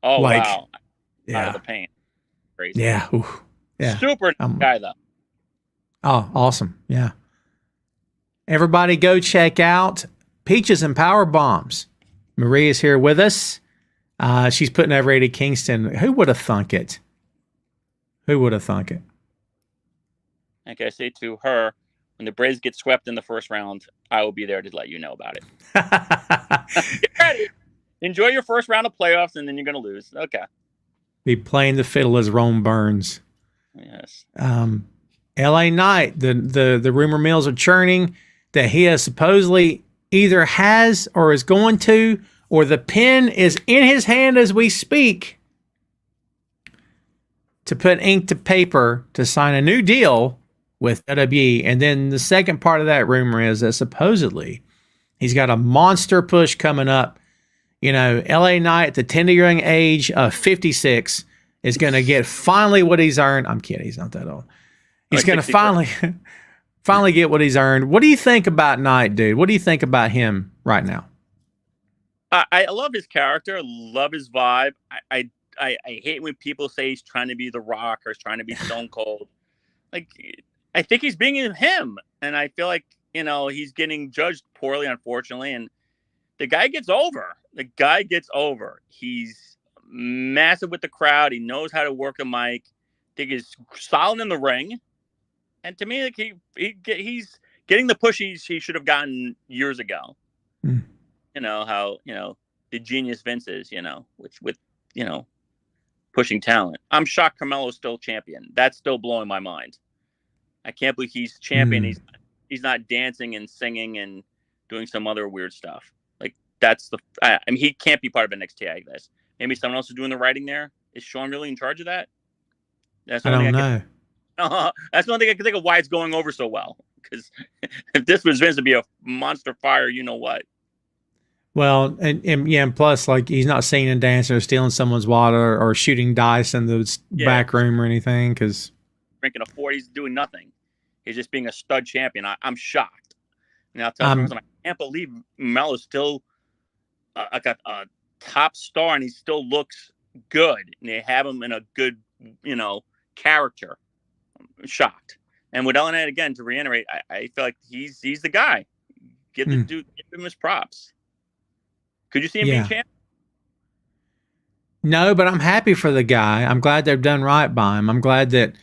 Oh, Like, wow. Yeah. Out of the paint. Crazy. Yeah. Oof. Yeah. Super nice guy, though. Oh, awesome. Yeah. Everybody go check out Peaches and Power Bombs. Marie is here with us. She's putting over Eddie Kingston. Who would have thunk it? Who would have thunk it? Like I say to her, when the Braves get swept in the first round, I will be there to let you know about it. Get ready. Enjoy your first round of playoffs, and then you're going to lose. Okay. Be playing the fiddle as Rome Burns. Yes. LA Knight, the rumor mills are churning that he has supposedly either has or is going to, or the pen is in his hand as we speak to put ink to paper to sign a new deal with WWE. And then the second part of that rumor is that supposedly he's got a monster push coming up. LA Knight at the tender-young age of 56 is going to get finally what he's earned. I'm kidding. He's not that old. He's going to finally get what he's earned. What do you think about Knight, dude? What do you think about him right now? I love his character. Love his vibe. I hate when people say he's trying to be The Rock or he's trying to be Stone Cold. Like, I think he's being him. And I feel like, he's getting judged poorly, unfortunately. And the guy gets over. He's massive with the crowd. He knows how to work a mic. I think he's solid in the ring. And to me, like he's getting the push he should have gotten years ago. Mm. How, the genius Vince is, with pushing talent. I'm shocked Carmelo's still champion. That's still blowing my mind. I can't believe he's champion. Mm. He's not dancing and singing and doing some other weird stuff. That's he can't be part of NXT, I guess. Maybe someone else is doing the writing there. Is Sean really in charge of that? That's I don't know. That's one thing I can think of why it's going over so well. Because if this was Vince, it'd be a monster fire, you know what? Well, and plus, like, he's not singing and dancing or stealing someone's water or shooting dice in the back room or anything. Because drinking a 40, he's doing nothing. He's just being a stud champion. I'm shocked. And I'll tell you, I can't believe Melo's still a top star and he still looks good. And they have him in a good, character. I'm shocked. And with LA Knight, again, to reiterate, I feel like he's the guy. Give him his props. Could you see him being champ? No, but I'm happy for the guy. I'm glad they've done right by him. I'm glad that,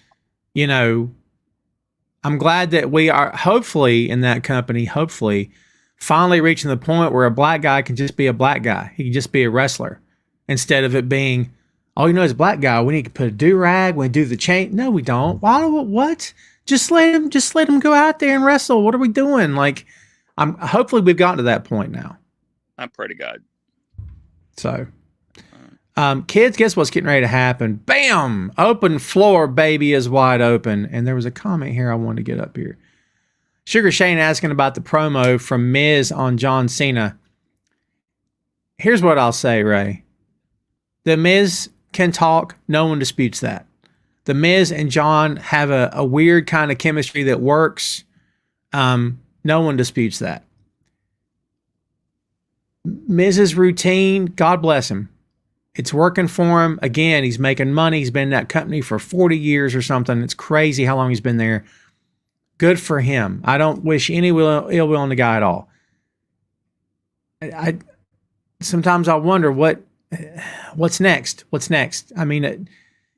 we are hopefully in that company, finally reaching the point where a black guy can just be a black guy. He can just be a wrestler instead of it being, oh, is a black guy. We need to put a do-rag. We do the chain. No, we don't. What? Just let him go out there and wrestle. What are we doing? Like, hopefully we've gotten to that point now. I'm pretty good. So, kids, guess what's getting ready to happen? Bam! Open floor, baby, is wide open. And there was a comment here I wanted to get up here. Sugar Shane asking about the promo from Miz on John Cena. Here's what I'll say, Ray. The Miz can talk. No one disputes that. The Miz and John have a weird kind of chemistry that works. No one disputes that. Miz's routine, God bless him. It's working for him. Again, he's making money. He's been in that company for 40 years or something. It's crazy how long he's been there. Good for him. I don't wish any ill will on the guy at all. I sometimes I wonder what's next. What's next? I mean,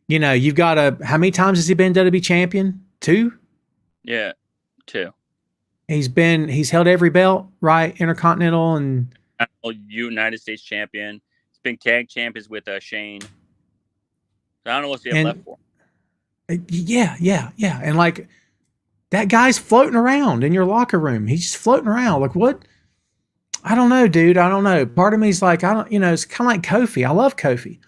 you've got how many times has he been WWE champion? 2? Yeah, 2. He's held every belt, right? Intercontinental and United States champion. He's been tag champions with Shane. So I don't know what he have left for. Yeah. And like that guy's floating around in your locker room. He's just floating around. Like what? I don't know, dude. I don't know. Part of me is like, it's kind of like Kofi. I love Kofi.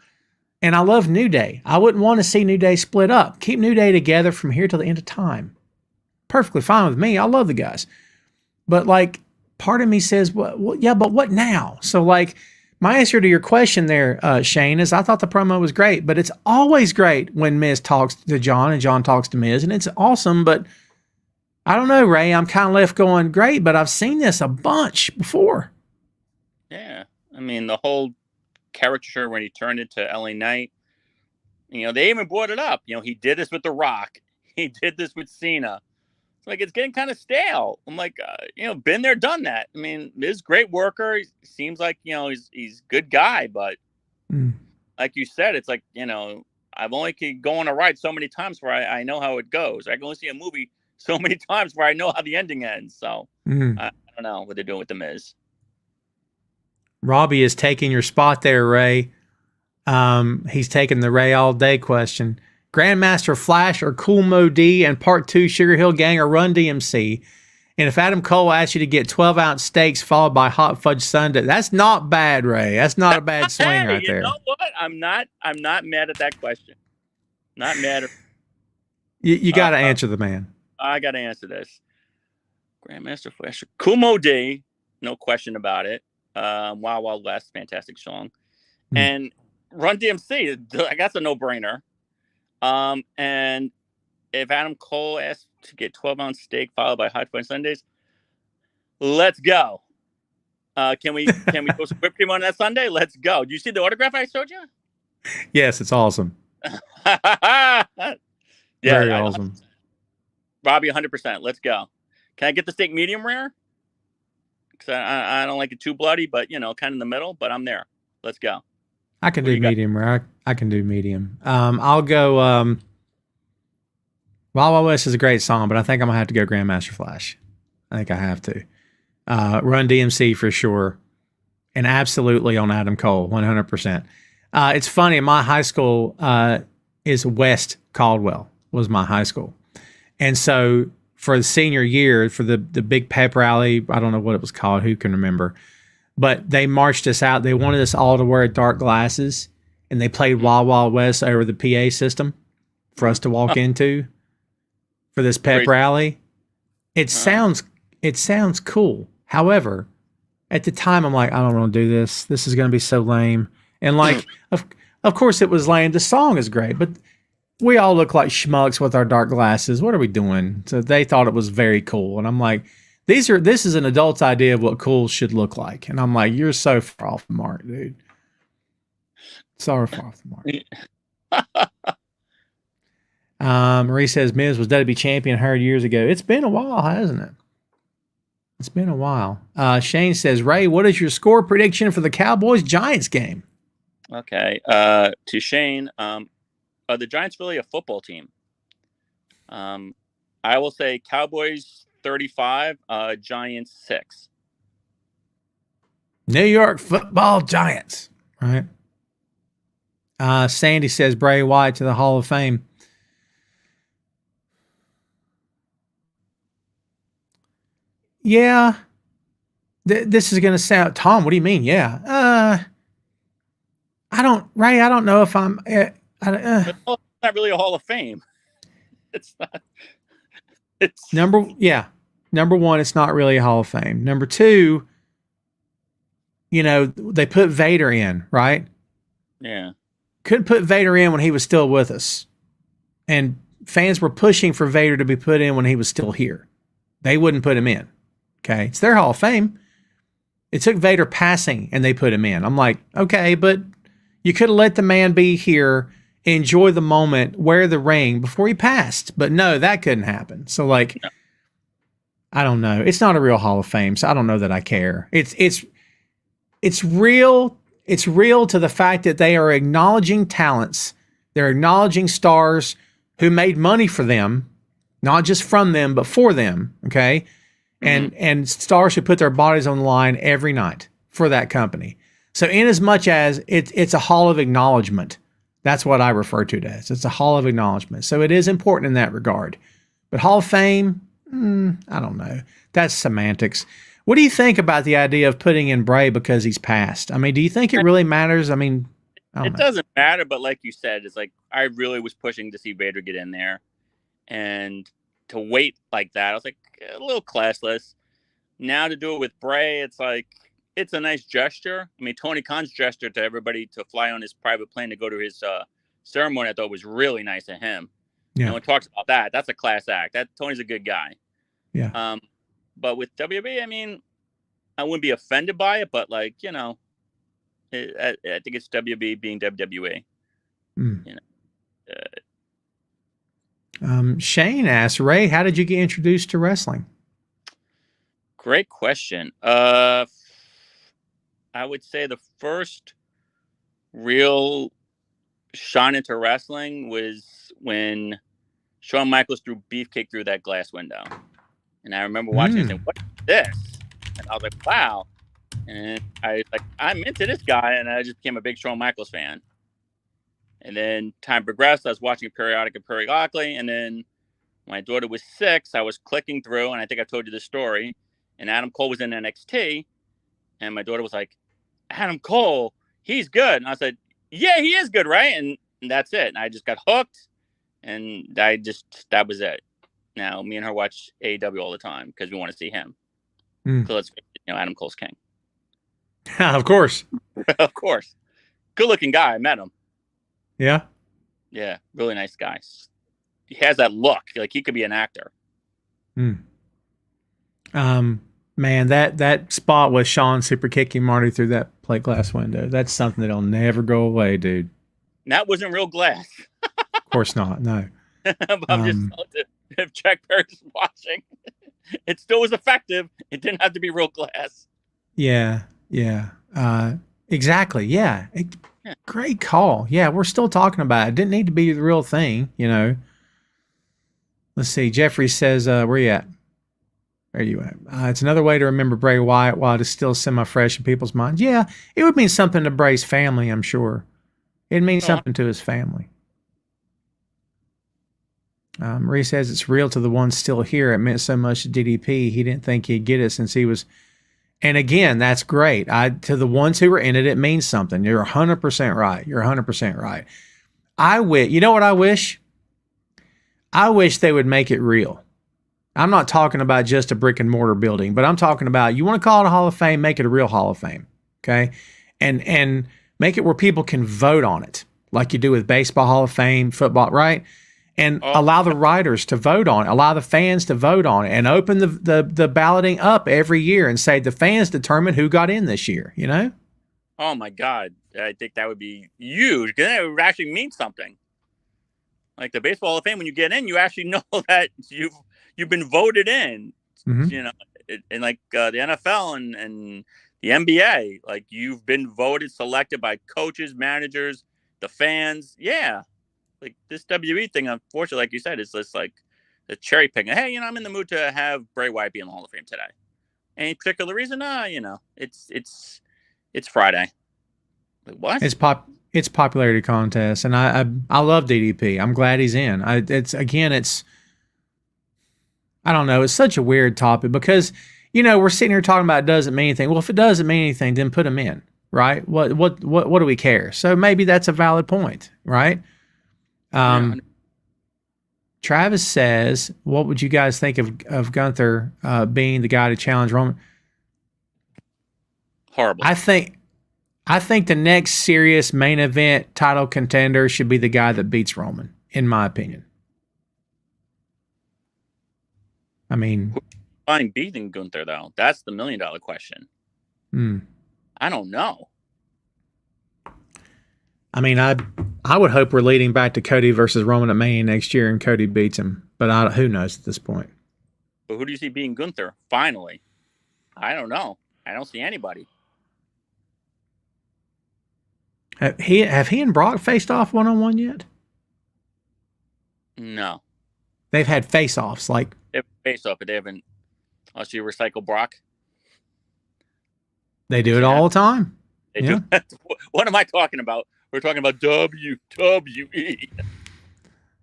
And I love New Day. I wouldn't want to see New Day split up. Keep New Day together from here till the end of time. Perfectly fine with me. I love the guys. But like, part of me says, well, yeah, but what now? So like, my answer to your question there, Shane, is I thought the promo was great. But it's always great when Miz talks to John and John talks to Miz. And it's awesome, but I don't know, Ray. I'm kind of left going, great, but I've seen this a bunch before. Yeah. I mean, the whole caricature when he turned into LA Knight, they even brought it up. He did this with The Rock. He did this with Cena. It's like, it's getting kind of stale. I'm like, been there, done that. I mean, Miz, great worker. He seems like, he's good guy, but like you said, it's like, I've only can go on a ride so many times where I know how it goes. I can only see a movie so many times where I know how the ending ends. So I don't know what they're doing with the Miz. Robbie is taking your spot there, Ray. He's taking the Ray all day question. Grandmaster Flash or Cool Mo D and Part 2 Sugar Hill Gang or Run DMC. And if Adam Cole asked you to get 12-ounce steaks followed by hot fudge sundae, that's not bad, Ray. That's not a bad swing right there. You know what? I'm not mad at that question. Not mad at you got to answer the man. I got to answer this. Grandmaster Flash. Kumo D, no question about it. Wild Wild West, fantastic song. And Run DMC, that's a no-brainer. And if Adam Cole asked to get 12-ounce steak followed by hot fudge sundaes, let's go. Can we go some whipped cream on that Sunday? Let's go. Do you see the autograph I showed you? Yes, it's awesome. Very awesome. Robbie, 100%. Let's go. Can I get the steak medium rare? Because I don't like it too bloody, but, kind of in the middle. But I'm there. Let's go. I can do medium rare. I can do medium. I'll go. Wild Wild West is a great song, but I think I'm going to have to go Grandmaster Flash. I think I have to. Run DMC for sure. And absolutely on Adam Cole, 100%. It's funny. My high school is West Caldwell was my high school. And so for the senior year, for the big pep rally, I don't know what it was called. Who can remember? But they marched us out. They wanted us all to wear dark glasses, and they played Wild Wild West over the PA system for us to walk into for this pep rally. It sounds cool. However, at the time, I'm like, I don't want to do this. This is going to be so lame. And like, of course, it was lame. The song is great, but we all look like schmucks with our dark glasses. What are we doing? So they thought it was very cool. And I'm like, this is an adult's idea of what cool should look like. And I'm like, you're so far off the mark, dude. So far off the mark. Marie says Miz was WWE champion 100 years ago. It's been a while, hasn't it? It's been a while. Shane says, Ray, what is your score prediction for the Cowboys-Giants game? Okay. To Shane, are the Giants really a football team? I will say Cowboys 35, Giants 6. New York Football Giants, right? Sandy says Bray Wyatt to the Hall of Fame. Yeah. This is going to sound... Tom, what do you mean? Yeah. I don't know if I'm... It's not really a Hall of Fame. It's not... It's... Number one, it's not really a Hall of Fame. Number two, they put Vader in, right? Yeah. Couldn't put Vader in when he was still with us. And fans were pushing for Vader to be put in when he was still here. They wouldn't put him in. Okay. It's their Hall of Fame. It took Vader passing and they put him in. I'm like, okay, but You could have let the man be here, enjoy the moment, wear the ring before he passed. But no, that couldn't happen. So like, I don't know. It's not a real Hall of Fame, so I don't know that I care. It's real. It's real to the fact that they are acknowledging talents. They're acknowledging stars who made money for them, not just from them, but for them. Okay. And stars who put their bodies on the line every night for that company. So in as much as it's a hall of acknowledgement, that's what I refer to it as. It's a hall of acknowledgement. So it is important in that regard. But Hall of Fame, I don't know. That's semantics. What do you think about the idea of putting in Bray because he's passed? I mean, do you think it really matters? I mean, I don't know. Doesn't matter, but like you said, it's like I really was pushing to see Vader get in there, and to wait like that, I was like a little classless. Now to do it with Bray, it's like it's a nice gesture. I mean, Tony Khan's gesture to everybody to fly on his private plane to go to his ceremony, I thought was really nice of him. Yeah. No one talks about that. That's a class act. That Tony's a good guy. Yeah. But with WWE, I mean, I wouldn't be offended by it, but like, you know, I think it's WWE being WWE. You know. Shane asks, Ray, how did you get introduced to wrestling? Great question. I would say the first real shine into wrestling was when Shawn Michaels threw Beefcake through that glass window. And I remember watching it and saying, what is this? And I was like, wow. And I'm into this guy, and I just became a big Shawn Michaels fan. And then time progressed. I was watching periodically. And then when my daughter was 6, I was clicking through, and I think I told you this story. And Adam Cole was in NXT. And my daughter was like, Adam Cole, he's good. And I said, yeah, he is good, right? And that's it. And I just got hooked. And that was it. Now, me and her watch AEW all the time because we want to see him. So let's face it, Adam Cole's king. Of course. Of course. Good looking guy. I met him. Yeah. Yeah. Really nice guy. He has that look. Like he could be an actor. Man, that spot with Sean super kicking Marty through that plate glass window. That's something that'll never go away, dude. That wasn't real glass. Of course not. No. But I'm just telling if Jack Perry's watching, it still was effective. It didn't have to be real glass. Yeah. Exactly. Yeah. Great call. Yeah, we're still talking about it. Didn't need to be the real thing, you know. Let's see. Jeffrey says, where you at? Where are you at? It's another way to remember Bray Wyatt while it is still semi-fresh in people's minds. Yeah, it would mean something to Bray's family, I'm sure. It means something to his family. Marie says it's real to the ones still here. It meant so much to DDP. He didn't think he'd get it since he was. And again, that's great. To the ones who were in it, it means something. You're 100% right. You're 100% right. You know what I wish? I wish they would make it real. I'm not talking about just a brick and mortar building, but I'm talking about, you want to call it a Hall of Fame, make it a real Hall of Fame. Okay. And make it where people can vote on it, like you do with baseball Hall of Fame, football, right? And allow the writers to vote on it, allow the fans to vote on it, and open the balloting up every year and say the fans determine who got in this year, you know? Oh my God. I think that would be huge, because it would actually mean something. Like the Baseball Hall of Fame, when you get in, you actually know that you've been voted in, you know, and like the NFL and the NBA, like you've been voted, selected by coaches, managers, the fans. Yeah. Like this WWE thing, unfortunately, like you said, is just like the cherry picking. Hey, I'm in the mood to have Bray Wyatt be in the Hall of Fame today. Any particular reason? It's Friday. Like, what? It's popularity contest, and I love DDP. I'm glad he's in. I don't know. It's such a weird topic because we're sitting here talking about it doesn't mean anything. Well, if it doesn't mean anything, then put him in, right? What do we care? So maybe that's a valid point, right? Travis says, what would you guys think of Gunther being the guy to challenge Roman? Horrible. I think the next serious main event title contender should be the guy that beats Roman, in my opinion. I mean, fine beating Gunther though. That's the $1 million question. I don't know. I mean, I would hope we're leading back to Cody versus Roman at Mania next year, and Cody beats him. But who knows at this point? But who do you see being Gunther? Finally, I don't know. I don't see anybody. Have he and Brock faced off 1-on-1 yet? No, They've had face-offs. Like they face off, but they haven't. Unless you recycle Brock, they do it all the time. they Yeah. do. What am I talking about? We're talking about WWE.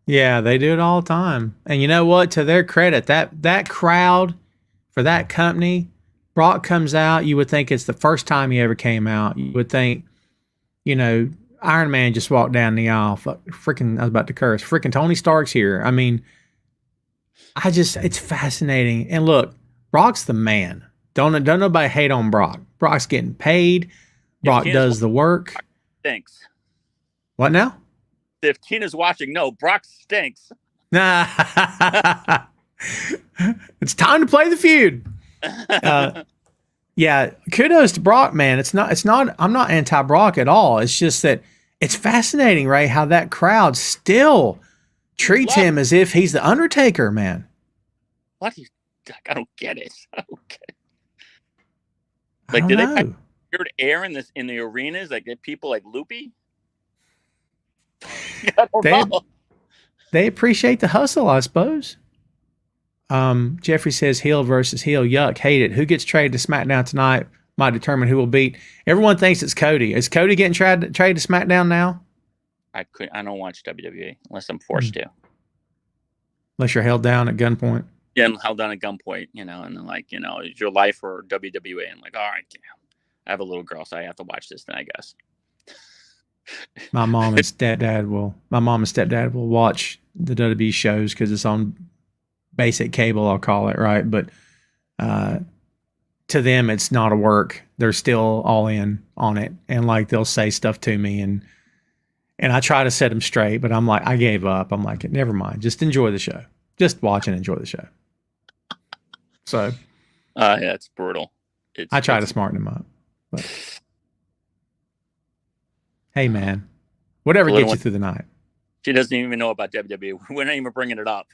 Yeah, they do it all the time. And you know what? To their credit, that crowd for that company, Brock comes out, you would think it's the first time he ever came out. You would think, Iron Man just walked down the aisle. Freaking, I was about to curse. Freaking Tony Stark's here. I mean, it's fascinating. And look, Brock's the man. Don't nobody hate on Brock. Brock's getting paid. Brock does the work. Stinks. What now? If Tina's watching, no, Brock stinks. Nah. It's time to play the feud. Yeah, kudos to Brock, man. I'm not anti-Brock at all. It's just that it's fascinating, right? How that crowd still treats him as if he's the Undertaker, man. What? I don't get it. I don't get it. Like, do they have weird air in the arenas? Like, get people like loopy? I don't know. They appreciate the hustle, I suppose. Jeffrey says heel versus heel. Yuck, hate it. Who gets traded to SmackDown tonight might determine who will beat. Everyone thinks it's Cody. Is Cody getting traded to SmackDown now? I don't watch WWE unless I'm forced to. Unless you're held down at gunpoint. Yeah, I'm held down at gunpoint, and then is your life or WWE? And all right, I have a little girl, so I have to watch this then, I guess. My mom and stepdad will watch the WWE shows because it's on basic cable, I'll call it, right? But to them, it's not a work. They're still all in on it, and they'll say stuff to me, and I try to set them straight, but I'm like, I gave up. I'm like, never mind. Just enjoy the show. Just watch and enjoy the show. So, yeah, it's brutal. I try to smarten them up. But hey, man, whatever gets you through the night. She doesn't even know about WWE. We're not even bringing it up.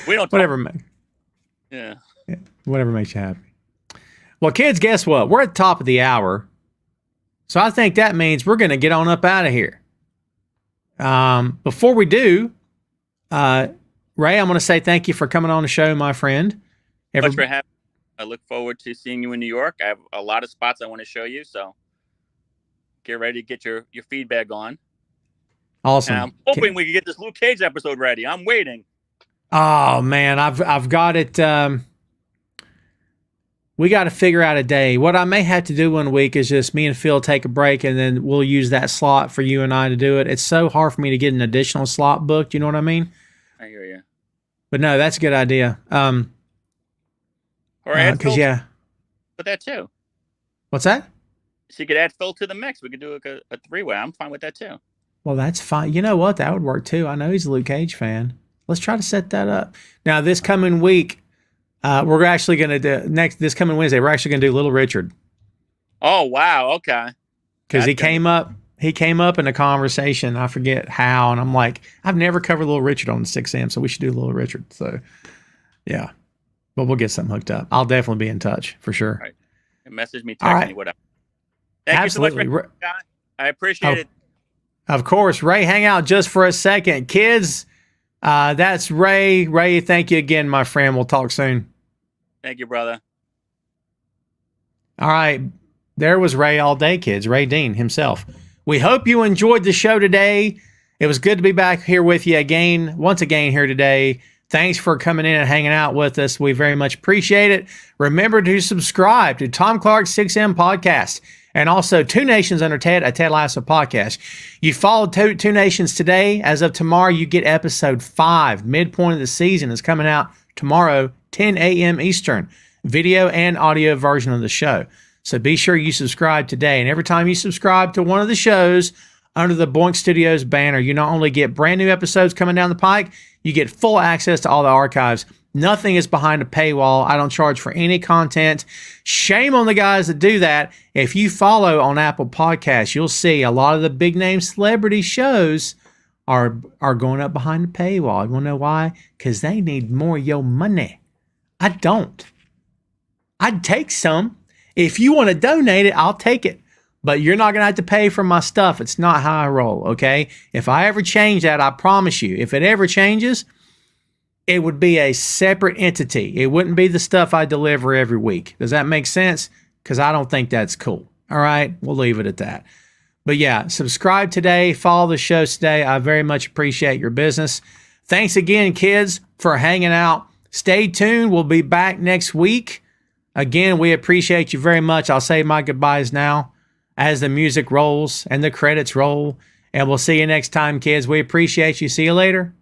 We don't. Whatever. Yeah. Whatever makes you happy. Well, kids, guess what? We're at the top of the hour. So I think that means we're going to get on up out of here. Before we do, Ray, I'm going to say thank you for coming on the show, my friend. Thanks for having me. I look forward to seeing you in New York. I have a lot of spots I want to show you, so get ready to get your feedback on. Awesome. And I'm hoping we can get this Luke Cage episode ready. I'm waiting. Oh man, I've got it. We got to figure out a day. What I may have to do one week is just me and Phil take a break, and then we'll use that slot for you and I to do it. It's so hard for me to get an additional slot booked. You know what I mean? I hear you. But no, that's a good idea. Or add Phil yeah. With that too. What's that? So you could add Phil to the mix. We could do a three-way. I'm fine with that too. Well, that's fine. You know what? That would work too. I know he's a Luke Cage fan. Let's try to set that up. Now, this coming week, we're actually going to do this coming Wednesday. We're actually going to do Little Richard. Oh wow! Okay. Because he came up in a conversation. I forget how, and I'm like, I've never covered Little Richard on the 6M, so we should do Little Richard. So, yeah, but we'll get something hooked up. I'll definitely be in touch for sure. All right. Message me, text me, whatever. Thank Absolutely. you so much, Scott. I appreciate it. Of course, Ray. Hang out just for a second, kids. That's Ray. Ray, thank you again, my friend. We'll talk soon. Thank you, brother. All right. There was Ray all day, kids. Ray Dean himself. We hope you enjoyed the show today. It was good to be back here with you once again here today. Thanks for coming in and hanging out with us. We very much appreciate it. Remember to subscribe to Tom Clark's 6M podcast and also Two Nations Under Ted, a Ted Lasso podcast. You followed Two Nations today. As of tomorrow, you get episode 5. Midpoint of the season is coming out tomorrow, 10 a.m. Eastern. Video and audio version of the show. So be sure you subscribe today. And every time you subscribe to one of the shows under the Boink Studios banner, you not only get brand new episodes coming down the pike, you get full access to all the archives Nothing is behind a paywall. I don't charge for any content. Shame on the guys that do that. If you follow on Apple Podcasts, you'll see a lot of the big name celebrity shows are going up behind the paywall. You want to know why? Because they need more of your money. I don't. I'd take some. If you want to donate it, I'll take it. But you're not going to have to pay for my stuff. It's not how I roll, okay? If I ever change that, I promise you, if it ever changes, it would be a separate entity. It wouldn't be the stuff I deliver every week. Does that make sense? Because I don't think that's cool. All right, we'll leave it at that. But yeah, subscribe today. Follow the shows today. I very much appreciate your business. Thanks again, kids, for hanging out. Stay tuned. We'll be back next week. Again, we appreciate you very much. I'll say my goodbyes now as the music rolls and the credits roll. And we'll see you next time, kids. We appreciate you. See you later.